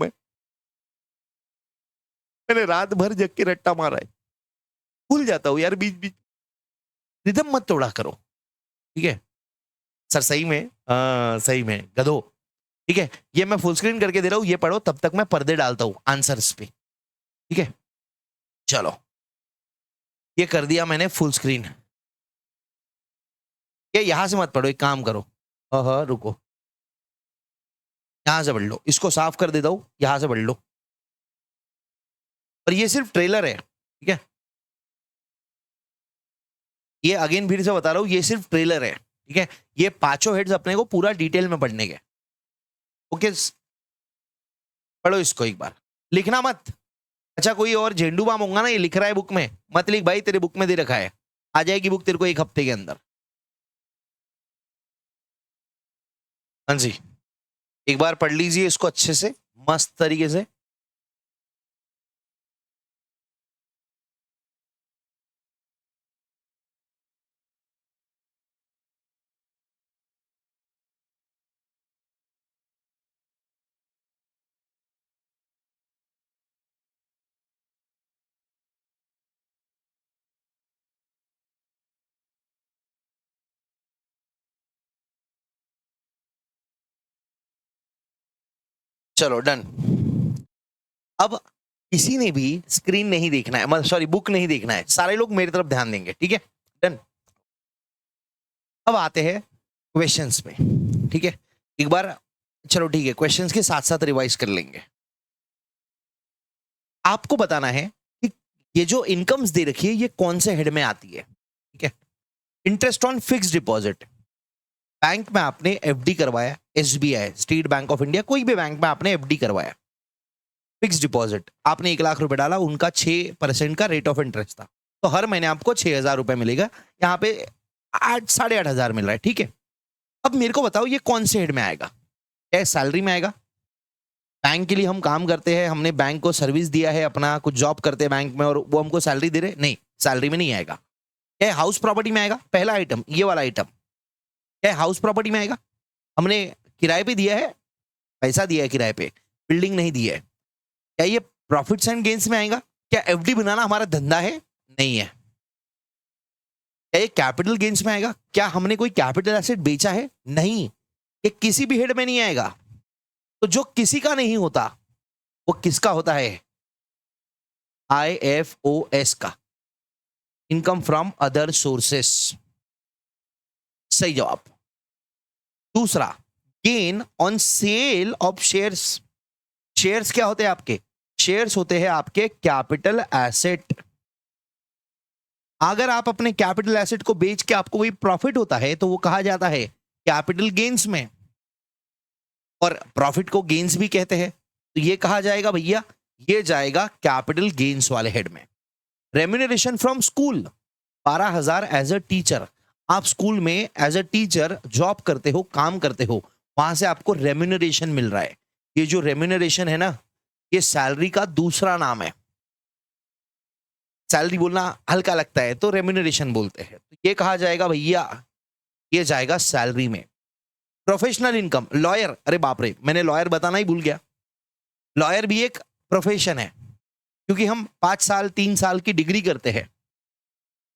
मैंने रात भर जग के रट्टा मारा है, भूल जाता हूँ यार बीच बीच। रिदम मत तोड़ा करो, ठीक है सर, सही में सही में गधो, ठीक है। ये मैं फुल स्क्रीन करके दे रहा हूँ, ये पढ़ो, तब तक मैं पर्दे डालता हूँ आंसर्स पे, ठीक है। चलो ये कर दिया मैंने फुल स्क्रीन। ये यहां से मत पढ़ो, एक काम करो, रुको, यहां से पढ़ लो, इसको साफ कर देता हूं, यहां से पढ़ लो। और ये सिर्फ ट्रेलर है, ठीक है, ये अगेन फिर से बता रहा हूं, ये सिर्फ ट्रेलर है, ठीक है। ये पांचों हेड्स अपने को पूरा डिटेल में पढ़ने के, ओके। पढ़ो इसको एक बार, लिखना मत। अच्छा कोई और झेंडू बाम होगा ना, ये लिख रहा है बुक में, मत लिख भाई, तेरे बुक में दे रखा है, आ जाएगी बुक तेरे को 1 हफ्ते के अंदर। हाँ जी, एक बार पढ़ लीजिए इसको अच्छे से, मस्त तरीके से। चलो डन। अब किसी ने भी स्क्रीन नहीं देखना है, मतलब सॉरी बुक नहीं देखना है, सारे लोग मेरी तरफ ध्यान देंगे, ठीक है डन। अब आते हैं क्वेश्चंस पे, ठीक है। एक बार चलो ठीक है, क्वेश्चंस के साथ साथ रिवाइज कर लेंगे। आपको बताना है कि ये जो इनकम्स दे रखी है ये कौन से हेड में आती है, ठीक है। Interest on fix deposit, bank में आपने FD करवाया, SBI state bank of India, कोई भी बैंक में आपने FD करवाया, फिक्स डिपॉजिट आपने 1 लाख रुपए डाला, उनका 6% का रेट ऑफ इंटरेस्ट था, तो हर महीने आपको 6,000 रुपए मिलेगा, यहाँ पे 8-8,500 मिल रहा है, ठीक है। अब मेरे को बताओ ये कौन से हेड में आएगा, क्या सैलरी में आएगा? बैंक के लिए हम काम करते हैं, हमने बैंक को सर्विस दिया है अपना, कुछ जॉब करते हैं बैंक में और वो हमको सैलरी दे रहे, नहीं सैलरी में नहीं आएगा। क्या हाउस प्रॉपर्टी में आएगा? पहला आइटम, ये वाला आइटम, क्या हाउस प्रॉपर्टी में आएगा? हमने किराए पे दिया है, पैसा दिया है किराए पे, बिल्डिंग नहीं दी है, क्या ये प्रॉफिट्स एंड गेन्स में आएगा? क्या FD बनाना हमारा धंधा है? नहीं है। क्या ये कैपिटल गेन्स में आएगा? क्या हमने कोई कैपिटल एसेट बेचा है? नहीं। ये किसी भी हेड में नहीं आएगा। तो जो किसी का नहीं होता वो किसका होता है? IFOS का, इनकम फ्रॉम अदर सोर्सेस, सही जवाब। दूसरा, gain on sale of shares. Shares क्या होते हैं आपके? शेयर्स होते हैं आपके कैपिटल एसेट। अगर आप अपने कैपिटल एसेट को बेच के आपको कोई प्रॉफिट होता है तो वो कहा जाता है कैपिटल गेन्स में, और प्रॉफिट को गेन्स भी कहते हैं, तो ये कहा जाएगा भैया, ये जाएगा कैपिटल गेन्स वाले हेड में। Remuneration from school, 12,000 as a teacher, आप स्कूल में एज अ टीचर जॉब करते हो, काम करते हो, वहां से आपको रेम्यूनरेशन मिल रहा है। ये जो रेम्यूनरेशन है ना, ये सैलरी का दूसरा नाम है। सैलरी बोलना हल्का लगता है तो रेम्यूनरेशन बोलते हैं, तो ये कहा जाएगा भैया, ये जाएगा सैलरी में। प्रोफेशनल इनकम, लॉयर, अरे बाप रे मैंने लॉयर बताना ही भूल गया, लॉयर भी एक प्रोफेशन है, क्योंकि हम 5 साल 3 साल की डिग्री करते हैं।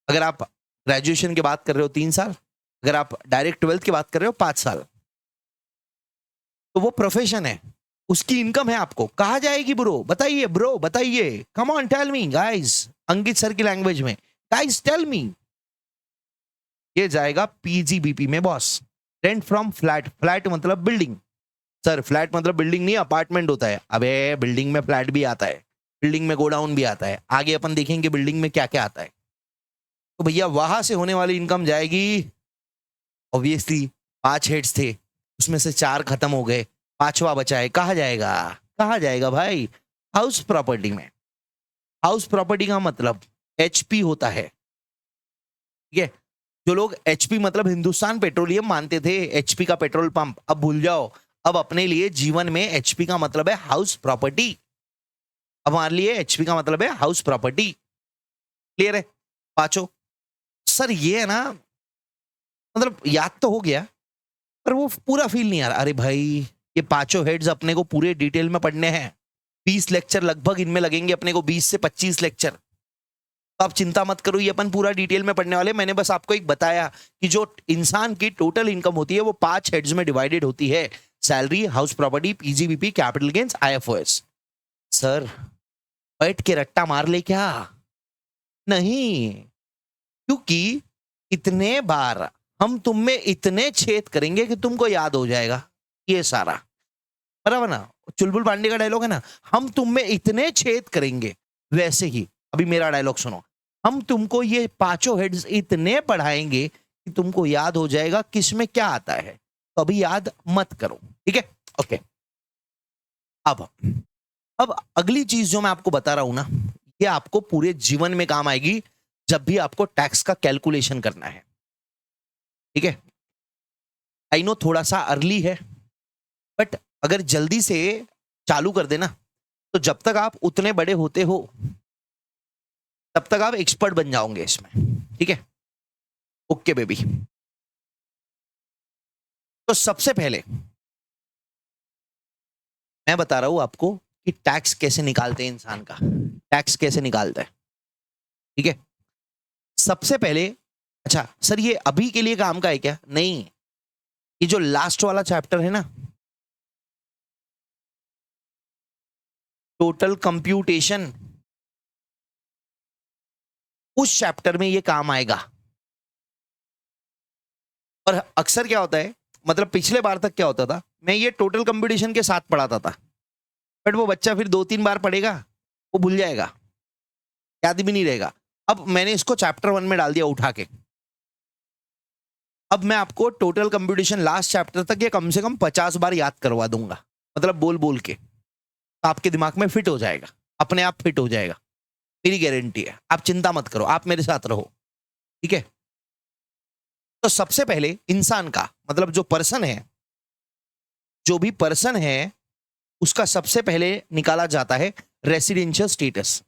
अगर आप ग्रेजुएशन की बात कर रहे हो 3 साल, अगर आप डायरेक्ट 12th की बात कर रहे हो 5 साल, तो वो प्रोफेशन है। उसकी इनकम है आपको, कहा जाएगी ब्रो? बताइए ब्रो, बताइए, come on tell me guys, Ankit sir की लैंग्वेज में, गाइस टेल मी। ये जाएगा पीजीबीपी में boss. Rent from flat, flat मतलब बिल्डिंग। सर फ्लैट मतलब बिल्डिंग नहीं, अपार्टमेंट होता है। अबे बिल्डिंग में फ्लैट भी आता है, बिल्डिंग में गोडाउन भी आता है, आगे अपन देखेंगे बिल्डिंग में क्या क्या आता है। तो भैया वहां से होने वाली इनकम जाएगी, ऑब्वियसली 5 हेड्स थे, उसमें से 4 खत्म हो गए, 5वां बचा है, कहा जाएगा? कहा जाएगा भाई? हाउस प्रॉपर्टी में। हाउस प्रॉपर्टी का मतलब एचपी होता है, ठीक है? जो लोग एचपी मतलब हिंदुस्तान पेट्रोलियम मानते थे, एचपी का पेट्रोल पंप, अब भूल जाओ। अब अपने लिए जीवन में एचपी का मतलब है हाउस प्रॉपर्टी। अब हमारे लिए एचपी का मतलब है हाउस प्रॉपर्टी। क्लियर है पांचों? सर ये है ना, मतलब याद तो हो गया, पर वो पूरा फील नहीं आ रहा। अरे भाई ये पांचों हेड्स अपने को पूरे डिटेल में पढ़ने हैं, 20 लेक्चर लगभग इनमें लगेंगे अपने को, 20 से 25 लेक्चर। तो आप चिंता मत करो, ये अपन पूरा डिटेल में पढ़ने वाले। मैंने बस आपको एक बताया कि जो इंसान की टोटल इनकम होती है वो 5 हेड्स में डिवाइडेड होती है, salary, house property, PGBP, capital gains, IFOS. Sir बैठ के रट्टा मार ले क्या? नहीं, क्योंकि इतने बार हम तुम में इतने छेद करेंगे कि तुमको याद हो जाएगा ये सारा, बराबर ना? चुलबुल पांडे का डायलॉग है ना, हम तुम में इतने छेद करेंगे। वैसे ही अभी मेरा डायलॉग सुनो, हम तुमको ये पांचों हेड्स इतने पढ़ाएंगे कि तुमको याद हो जाएगा किस में क्या आता है। तो अभी याद मत करो, ठीक है? ओके। अब अगली चीज जो मैं आपको बता रहा हूं ना, ये आपको पूरे जीवन में काम आएगी जब भी आपको टैक्स का कैलकुलेशन करना है, ठीक है? आई नो थोड़ा सा अर्ली है, बट अगर जल्दी से चालू कर देना तो जब तक आप उतने बड़े होते हो तब तक आप एक्सपर्ट बन जाओगे इसमें, ठीक है? Okay baby. तो सबसे पहले मैं बता रहा हूं आपको कि टैक्स कैसे निकालते हैं, इंसान का टैक्स कैसे निकालता है, ठीक है? सबसे पहले, अच्छा सर ये अभी के लिए काम का है क्या? नहीं, ये जो लास्ट वाला चैप्टर है ना, टोटल कंप्यूटेशन, उस चैप्टर में ये काम आएगा। और अक्सर क्या होता है, मतलब पिछले बार तक क्या होता था, मैं ये टोटल कंप्यूटेशन के साथ पढ़ाता था, बट वो बच्चा फिर 2-3 बार पढ़ेगा, वो भूल जाएगा, याद भी नहीं रहेगा। अब मैंने इसको चैप्टर 1 में डाल दिया उठा के। अब मैं आपको टोटल कंप्यूटेशन लास्ट चैप्टर तक ये कम से कम 50 बार याद करवा दूंगा, मतलब बोल बोल के, तो आपके दिमाग में फिट हो जाएगा, अपने आप फिट हो जाएगा, मेरी गारंटी है। आप चिंता मत करो, आप मेरे साथ रहो, ठीक है? तो सबसे पहले इंसान का मतलब जो पर्सन है, जो भी पर्सन है, उसका सबसे पहले निकाला जाता है रेसिडेंशियल स्टेटस।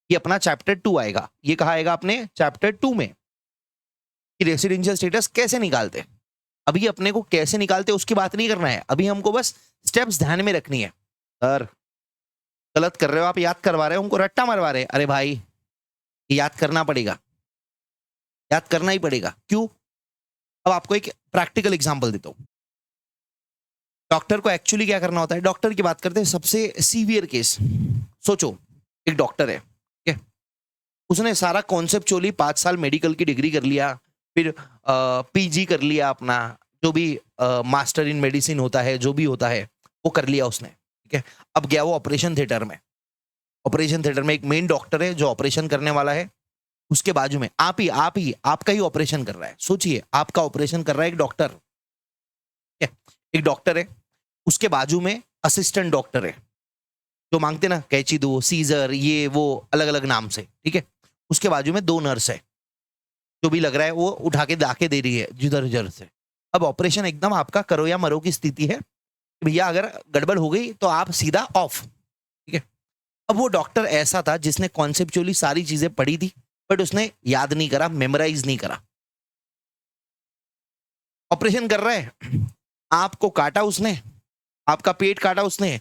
ये अपना चैप्टर 2 आएगा। ये कहा आएगा अपने चैप्टर 2 में कि रेसिडेंशियल स्टेटस कैसे निकालते हैं। अभी अपने को कैसे निकालते हैं उसकी बात नहीं करना है, अभी हमको बस स्टेप्स ध्यान में रखनी है। सर गलत कर रहे हो आप, याद करवा रहे हो, हमको रट्टा मरवा रहे हैं। अरे भाई याद करना पड़ेगा, याद करना ही पड़ेगा। क्यों? अब आपको एक प्रैक्टिकल एग्जांपल देता हूं। डॉक्टर को एक्चुअली क्या करना होता है, डॉक्टर की बात करते हैं, सबसे सीवियर केस सोचो। एक डॉक्टर है, ठीक है? उसने सारा कॉन्सेप्चुअली 5 साल मेडिकल की डिग्री कर लिया, फिर पीजी कर लिया अपना, जो भी मास्टर इन मेडिसिन होता है, जो भी होता है वो कर लिया उसने, ठीक है? अब गया वो ऑपरेशन थिएटर में। ऑपरेशन थिएटर में एक मेन डॉक्टर है जो ऑपरेशन करने वाला है, उसके बाजू में आपका ही ऑपरेशन कर रहा है। सोचिए, आपका ऑपरेशन कर रहा है एक डॉक्टर, ठीक है? एक डॉक्टर है, उसके बाजू में असिस्टेंट डॉक्टर है, जो मांगते ना कैंची दो, सीजर, ये वो अलग अलग नाम से, ठीक है? उसके बाजू में 2 नर्स है, जो भी लग रहा है वो उठा के दाके दे रही है जिधर जिधर से। अब ऑपरेशन एकदम आपका करो या मरो की स्थिति है, भैया अगर गड़बड़ हो गई तो आप सीधा ऑफ, ठीक है? अब वो डॉक्टर ऐसा था जिसने कॉन्सेप्चुअली सारी चीजें पढ़ी थी, बट उसने याद नहीं करा, मेमोराइज नहीं करा। ऑपरेशन कर रहा है, आपको काटा उसने, आपका पेट काटा उसने,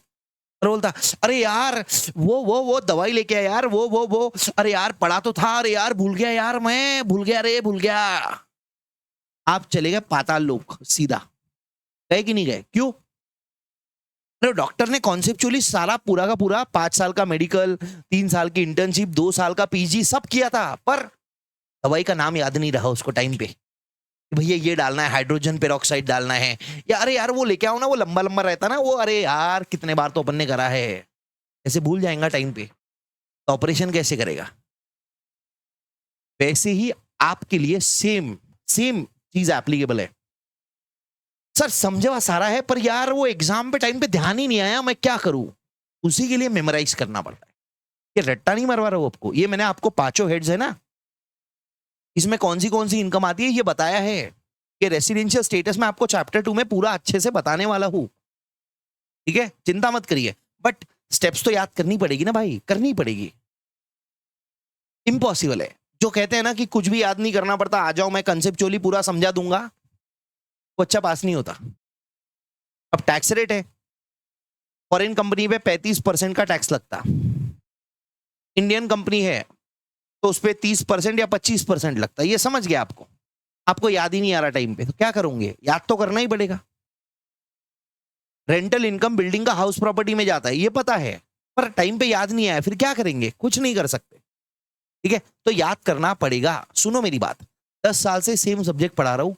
और बोलता अरे यार वो दवाई लेके आया यार, वो अरे यार पढ़ा तो था, अरे यार भूल गया यार, मैं भूल गया, रे भूल गया। आप चले गए पाताल लोक सीधा, गए कि नहीं गए? क्यों? अरे डॉक्टर ने कॉन्सेप्चुअली सारा पूरा का पूरा 5 साल का मेडिकल, 3 साल की इंटर्नशिप, 2 साल का पीजी सब किया था, पर दवाई का नाम याद नहीं रहा उसको टाइम पे कि भैया ये डालना है, हाइड्रोजन पेरोक्साइड डालना है, या अरे यार वो लेके आओ ना, वो लंबा लंबा रहता ना वो, अरे यार कितने बार तो अपन ने करा है। ऐसे भूल जाएगा टाइम पे तो ऑपरेशन कैसे करेगा। वैसे ही आपके लिए सेम सेम चीज एप्लीकेबल है। सर समझा सारा है, पर यार वो एग्जाम पे टाइम पे ध्यान ही नहीं आया, मैं क्या करूं। उसी के लिए मेमोराइज करना पड़ता है। ये रट्टा नहीं मरवा रहा हूं आपको, ये मैंने आपको 5 हेड्स है ना, इसमें कौन सी इनकम आती है ये बताया है। ये रेसिडेंशियल स्टेटस में आपको चैप्टर 2 में पूरा अच्छे से बताने वाला हूं, ठीक है, चिंता मत करिए। बट स्टेप्स तो याद करनी पड़ेगी ना भाई, करनी पड़ेगी। इम्पॉसिबल है। जो कहते हैं ना कि कुछ भी याद नहीं करना पड़ता, आ जाओ मैं कंसेप्चुअली पूरा समझा दूंगा, वो अच्छा पास नहीं होता। अब टैक्स रेट है, फॉरेन कंपनी पे 35% का टैक्स लगता, इंडियन कंपनी है तो उस पर 30% या 25% लगता है। ये समझ गया आपको। आपको याद ही नहीं आ रहा टाइम पे, तो क्या करोगे, याद तो करना ही पड़ेगा। रेंटल इनकम बिल्डिंग का हाउस प्रॉपर्टी में जाता है, ये पता है, पर टाइम पे याद नहीं आया, फिर क्या करेंगे, कुछ नहीं कर सकते, ठीक है। तो याद करना पड़ेगा। सुनो मेरी बात, 10 साल से सेम सब्जेक्ट पढ़ा रहा हूं,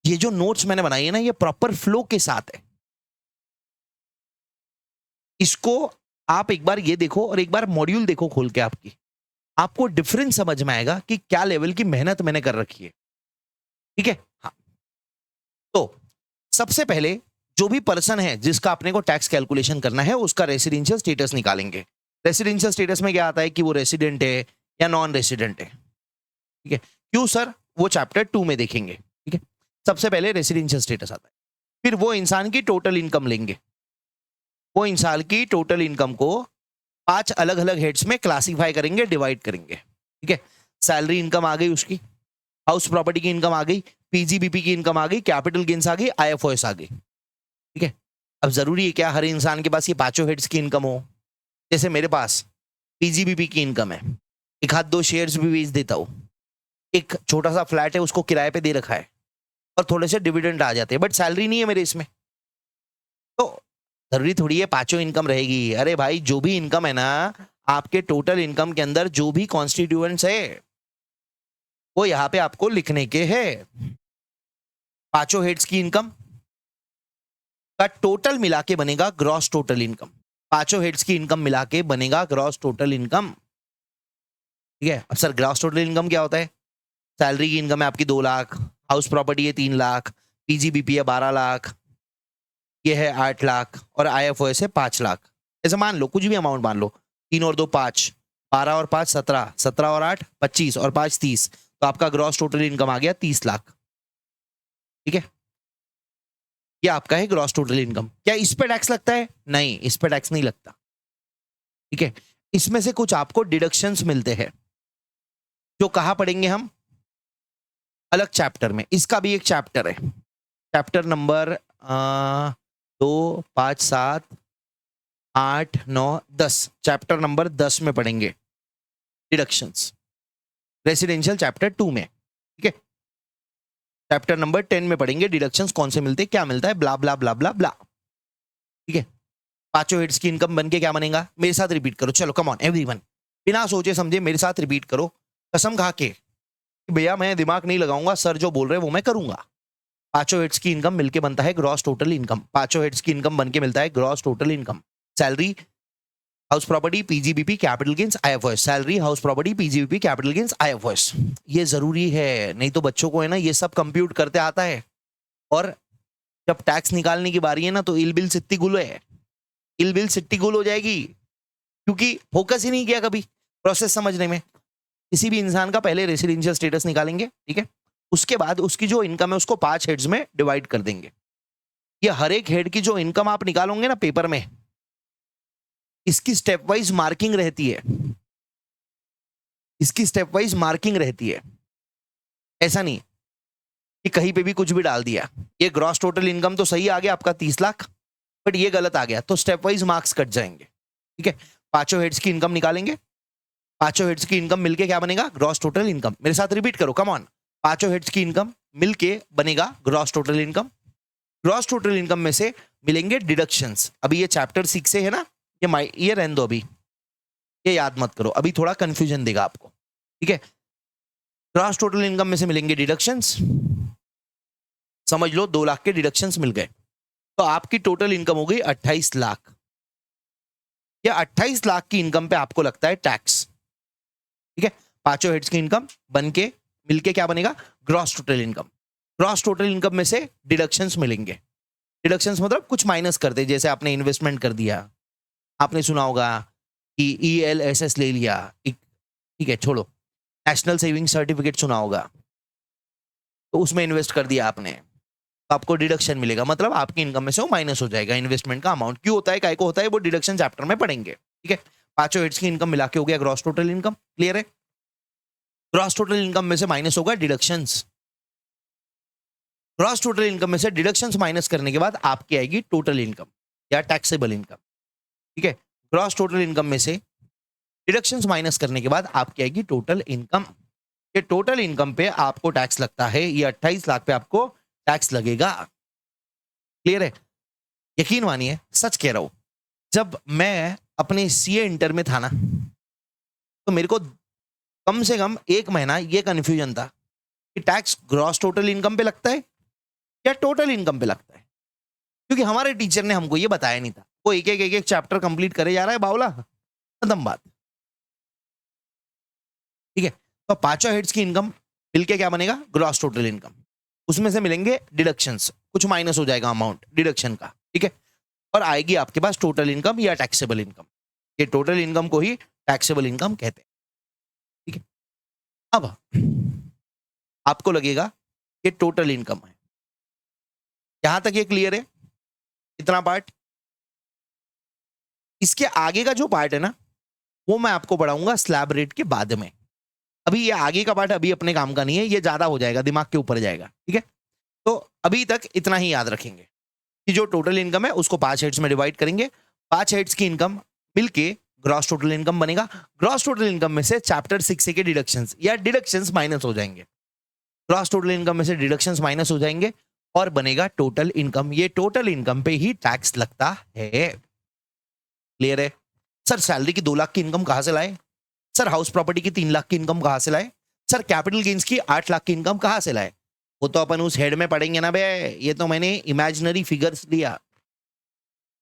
ये जो नोट्स मैंने बनाई है ना, ये प्रॉपर फ्लो के साथ है। इसको आप एक बार ये देखो और एक बार मॉड्यूल देखो खोल के, आपको डिफरेंस समझ में आएगा कि क्या लेवल की मेहनत मैंने कर रखी है, ठीक है। हाँ, तो सबसे पहले जो भी पर्सन है जिसका अपने को टैक्स कैलकुलेशन करना है, उसका रेसिडेंशियल स्टेटस निकालेंगे। रेसिडेंशियल स्टेटस में क्या आता है कि वो रेसिडेंट है या नॉन रेसिडेंट है, ठीक है। क्यों सर, वो चैप्टर 2 में देखेंगे, ठीक है। सबसे पहले रेसिडेंशियल स्टेटस आता है, फिर वो इंसान की टोटल इनकम लेंगे। वो इंसान की टोटल इनकम को 5 अलग अलग हेड्स में क्लासिफाई करेंगे, डिवाइड करेंगे, ठीक है। सैलरी इनकम आ गई उसकी, हाउस प्रॉपर्टी की इनकम आ गई, पीजीबीपी की इनकम आ गई, कैपिटल गेन्स आ गई, आईएफओएस आ गई, ठीक है। अब जरूरी है क्या हर इंसान के पास ये 5 हेड्स की इनकम हो। जैसे मेरे पास पीजीबीपी की इनकम है, एक हाथ 2 शेयर्स भी बेच देता हूं, एक छोटा सा फ्लैट है उसको किराए पे दे रखा है, और थोड़े से डिविडेंड आ जाते हैं, बट सैलरी नहीं है मेरे इसमें। तो जरूरी थोड़ी है 5 इनकम रहेगी। अरे भाई, जो भी इनकम है ना, आपके टोटल इनकम के अंदर जो भी कॉन्स्टिट्यूएंट्स है वो यहां पे आपको लिखने के हैं। 5 हेड्स की इनकम का टोटल मिला के बनेगा ग्रॉस टोटल इनकम। 5 हेड्स की इनकम मिला के बनेगा ग्रॉस टोटल इनकम, ठीक है। अब सर ग्रॉस टोटल इनकम क्या होता है? सैलरी की इनकम है आपकी 2 लाख, हाउस प्रॉपर्टी है 3 लाख, पीजीबीपी है 12 लाख, ये है 8 लाख, और आईएफओएस है 5 लाख। ऐसे मान लो, कुछ भी अमाउंट मान लो, 3 और 2 5, 12 और 5 17, 17 और 8 25, और 5 30, तो आपका ग्रॉस टोटल इनकम आ गया 30 लाख, ठीक है। ये आपका है ग्रॉस टोटल इनकम। क्या इस पे टैक्स लगता है? नहीं, इस पे टैक्स नहीं लगता, ठीक है। इसमें से कुछ आपको डिडक्शंस मिलते हैं, जो कहां पढ़ेंगे हम? अलग चैप्टर में। इसका भी एक चैप्टर है, चैप्टर नंबर 2 5 7 8 9 10, चैप्टर नंबर 10 में पढ़ेंगे डिडक्शंस, रेसिडेंशियल चैप्टर 2 में, ठीक है। चैप्टर नंबर 10 में पढ़ेंगे डिडक्शंस कौन से मिलते हैं, क्या मिलता है, ब्ला ब्ला ब्ला ब्ला ब्ला, ठीक है। 5 हेड्स की इनकम बन के क्या बनेगा? मेरे साथ रिपीट करो, चलो कम ऑन एवरीवन, बिना सोचे समझे मेरे साथ रिपीट करो, कसम खा के भैया मैं दिमाग नहीं लगाऊंगा, सर जो बोल रहे हैं वो मैं करूंगा। 5 हेड्स की इनकम मिलके बनता है ग्रॉस टोटल इनकम। 5 हेड्स की इनकम बनके मिलता है gross total income. Salary, house property, PGBP, capital gains, IFOS. Salary, house property, PGBP, capital gains, IFOS. ये जरूरी है, नहीं तो बच्चों को है ना ये सब कंप्यूट करते आता है, और जब टैक्स निकालने की बारी है ना तो इल बिल सिट्टी गुल है, इल बिल सिट्टी गुल हो जाएगी, क्योंकि फोकस ही नहीं किया कभी प्रोसेस समझने में। किसी भी इंसान का पहले रेसिडेंशियल स्टेटस निकालेंगे, ठीक है, उसके बाद उसकी जो इनकम है उसको 5 हेड्स में डिवाइड कर देंगे। ये हर एक हेड की जो इनकम आप निकालोगे ना पेपर में, इसकी स्टेप वाइज मार्किंग रहती है, इसकी स्टेप वाइज मार्किंग रहती है। ऐसा नहीं कि कहीं पे भी कुछ भी डाल दिया। ये ग्रॉस टोटल इनकम तो सही आ गया आपका 30 लाख, बट ये गलत आ गया, तो स्टेप वाइज मार्क्स कट जाएंगे, ठीक है। 5 हेड्स की इनकम निकालेंगे, 5 हेड्स की इनकम मिलके क्या बनेगा? Gross total income. मेरे साथ रिपीट करो, कम ऑन। 5 हेड्स की इनकम मिलके बनेगा gross total income. Gross total income में से मिलेंगे डिडक्शंस। अभी ये चैप्टर 6 से है ना, ये रहने दो, अभी ये याद मत करो, अभी थोड़ा कंफ्यूजन देगा आपको, ठीक है। ग्रॉस टोटल इनकम में से मिलेंगे डिडक्शंस, समझ लो 2 लाख के डिडक्शंस मिल गए, तो आपकी टोटल इनकम हो गई 28 लाख। या 28 लाख की इनकम पे आपको लगता है टैक्स, ठीक है। पांचों हेड्स की इनकम बन के मिलके क्या बनेगा, gross total income. Gross total income में से डिडक्शंस मिलेंगे। डिडक्शंस मतलब कुछ माइनस कर दे, जैसे आपने इन्वेस्टमेंट कर दिया, आपने सुना होगा कि ELSS ले लिया, ठीक है, छोड़ो, नेशनल सेविंग सर्टिफिकेट सुना होगा, तो उसमें इन्वेस्ट कर दिया आपने, तो आपको डिडक्शन मिलेगा, मतलब आपकी इनकम में से वो माइनस हो जाएगा इन्वेस्टमेंट का अमाउंट। क्यों होता है, काय को होता है, वो डिडक्शन चैप्टर में पढ़ेंगे, ठीक है। पांचों हेड्स की इनकम मिला के हो गया ग्रॉस टोटल इनकम, क्लियर है। ग्रॉस टोटल इनकम में से माइनस होगा डिडक्शंस। ग्रॉस टोटल इनकम में से डिडक्शंस माइनस करने के बाद आपकी आएगी टोटल इनकम या टैक्सेबल इनकम, ठीक है। ग्रॉस टोटल इनकम में से डिडक्शंस माइनस करने के बाद आपकी आएगी टोटल इनकम। ये टोटल इनकम पे आपको टैक्स लगता है, ये 28 लाख पे आपको टैक्स लगेगा, क्लियर है। यकीन मानिए, सच कह रहा हूं, जब मैं अपने CA इंटर में था ना, तो मेरे को कम से कम 1 महीना ये कंफ्यूजन था कि टैक्स ग्रॉस टोटल इनकम पे लगता है या टोटल इनकम पे लगता है, क्योंकि हमारे टीचर ने हमको ये बताया नहीं था। वो एक एक चैप्टर कंप्लीट करे जा रहा है बावला, खत्म बात, ठीक है। तो पांचों हेड्स की इनकम मिलके क्या बनेगा, ग्रॉस टोटल इनकम। उसमें से मिलेंगे डिडक्शंस, कुछ माइनस हो जाएगा अमाउंट डिडक्शन का, ठीक है, और आएगी आपके पास टोटल इनकम या टैक्सेबल इनकम। ये टोटल इनकम को ही टैक्सेबल इनकम कहते हैं, ठीक है। अब आपको लगेगा कि टोटल इनकम है, यहां तक ये क्लियर है, इतना पार्ट। इसके आगे का जो पार्ट है ना, वो मैं आपको पढ़ाऊंगा स्लैब रेट के बाद में। अभी ये आगे का पार्ट अभी अपने काम का नहीं है, ये ज्यादा हो जाएगा, दिमाग के ऊपर जाएगा, ठीक है। तो अभी तक इतना ही याद रखेंगे कि जो टोटल इनकम है उसको 5 हेड्स में डिवाइड करेंगे, 5 हेड्स की इनकम मिलके ग्रॉस टोटल इनकम बनेगा। ग्रॉस टोटल इनकम में से चैप्टर 6 के डिडक्शंस या डिडक्शंस माइनस हो जाएंगे, ग्रॉस टोटल इनकम में से डिडक्शंस माइनस हो जाएंगे और बनेगा टोटल इनकम। ये टोटल इनकम पे ही टैक्स लगता है, क्लियर है। सर सैलरी की 2 लाख की इनकम कहां से लाए, सर हाउस प्रॉपर्टी की 3 लाख की इनकम कहां से लाए, सर कैपिटल गेन्स की 8 लाख की इनकम कहां से लाए, वो तो अपन उस हेड में पढ़ेंगे ना बे, ये तो मैंने इमेजिनरी फिगर्स लिया,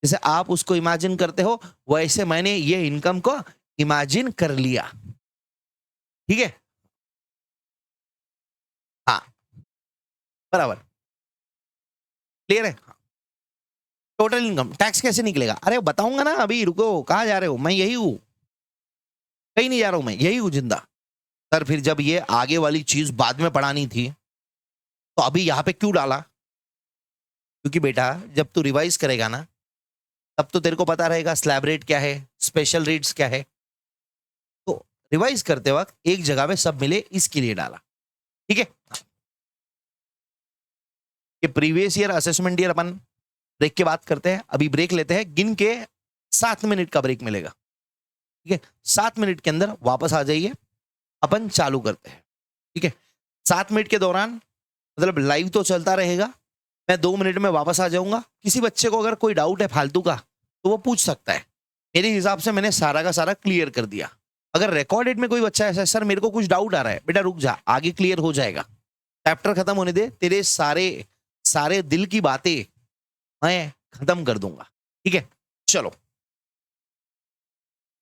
जैसे आप उसको इमेजिन करते हो वैसे मैंने ये इनकम को इमेजिन कर लिया, ठीक है। हाँ बराबर, क्लियर है। टोटल इनकम टैक्स कैसे निकलेगा, अरे बताऊंगा ना, अभी रुको, कहाँ जा रहे हो, मैं यही हूं, कहीं नहीं जा रहा हूं, मैं यही हूं जिंदा। सर फिर जब ये आगे वाली चीज बाद में पढ़ानी थी तो अभी यहां पे क्यों डाला, क्योंकि बेटा जब तू रिवाइज करेगा ना, तब तो तेरे को पता रहेगा स्लैब रेट क्या है, स्पेशल रेट्स क्या है। तो रिवाइज करते वक्त एक जगह पे सब मिले, इसके लिए डाला, ठीक है। ये प्रीवियस ईयर असेसमेंट ईयर अपन ब्रेक के बात करते हैं, अभी ब्रेक लेते हैं, गिन के 7 मिनट का ब्रेक मिलेगा, ठीक है। 7 मिनट के अंदर वापस आ जाइए, अपन चालू करते हैं, ठीक है। 7 मिनट के दौरान मतलब लाइव तो चलता रहेगा, मैं 2 मिनट में वापस आ जाऊंगा। किसी बच्चे को अगर कोई डाउट है फालतू का तो वो पूछ सकता है, मेरे हिसाब से मैंने सारा का सारा क्लियर कर दिया। अगर रिकॉर्डेड में कोई बच्चा ऐसा है, सर मेरे को कुछ डाउट आ रहा है, बेटा रुक जा, आगे क्लियर हो जाएगा, चैप्टर खत्म होने दे, तेरे सारे दिल की बातें मैं खत्म कर दूंगा, ठीक है। चलो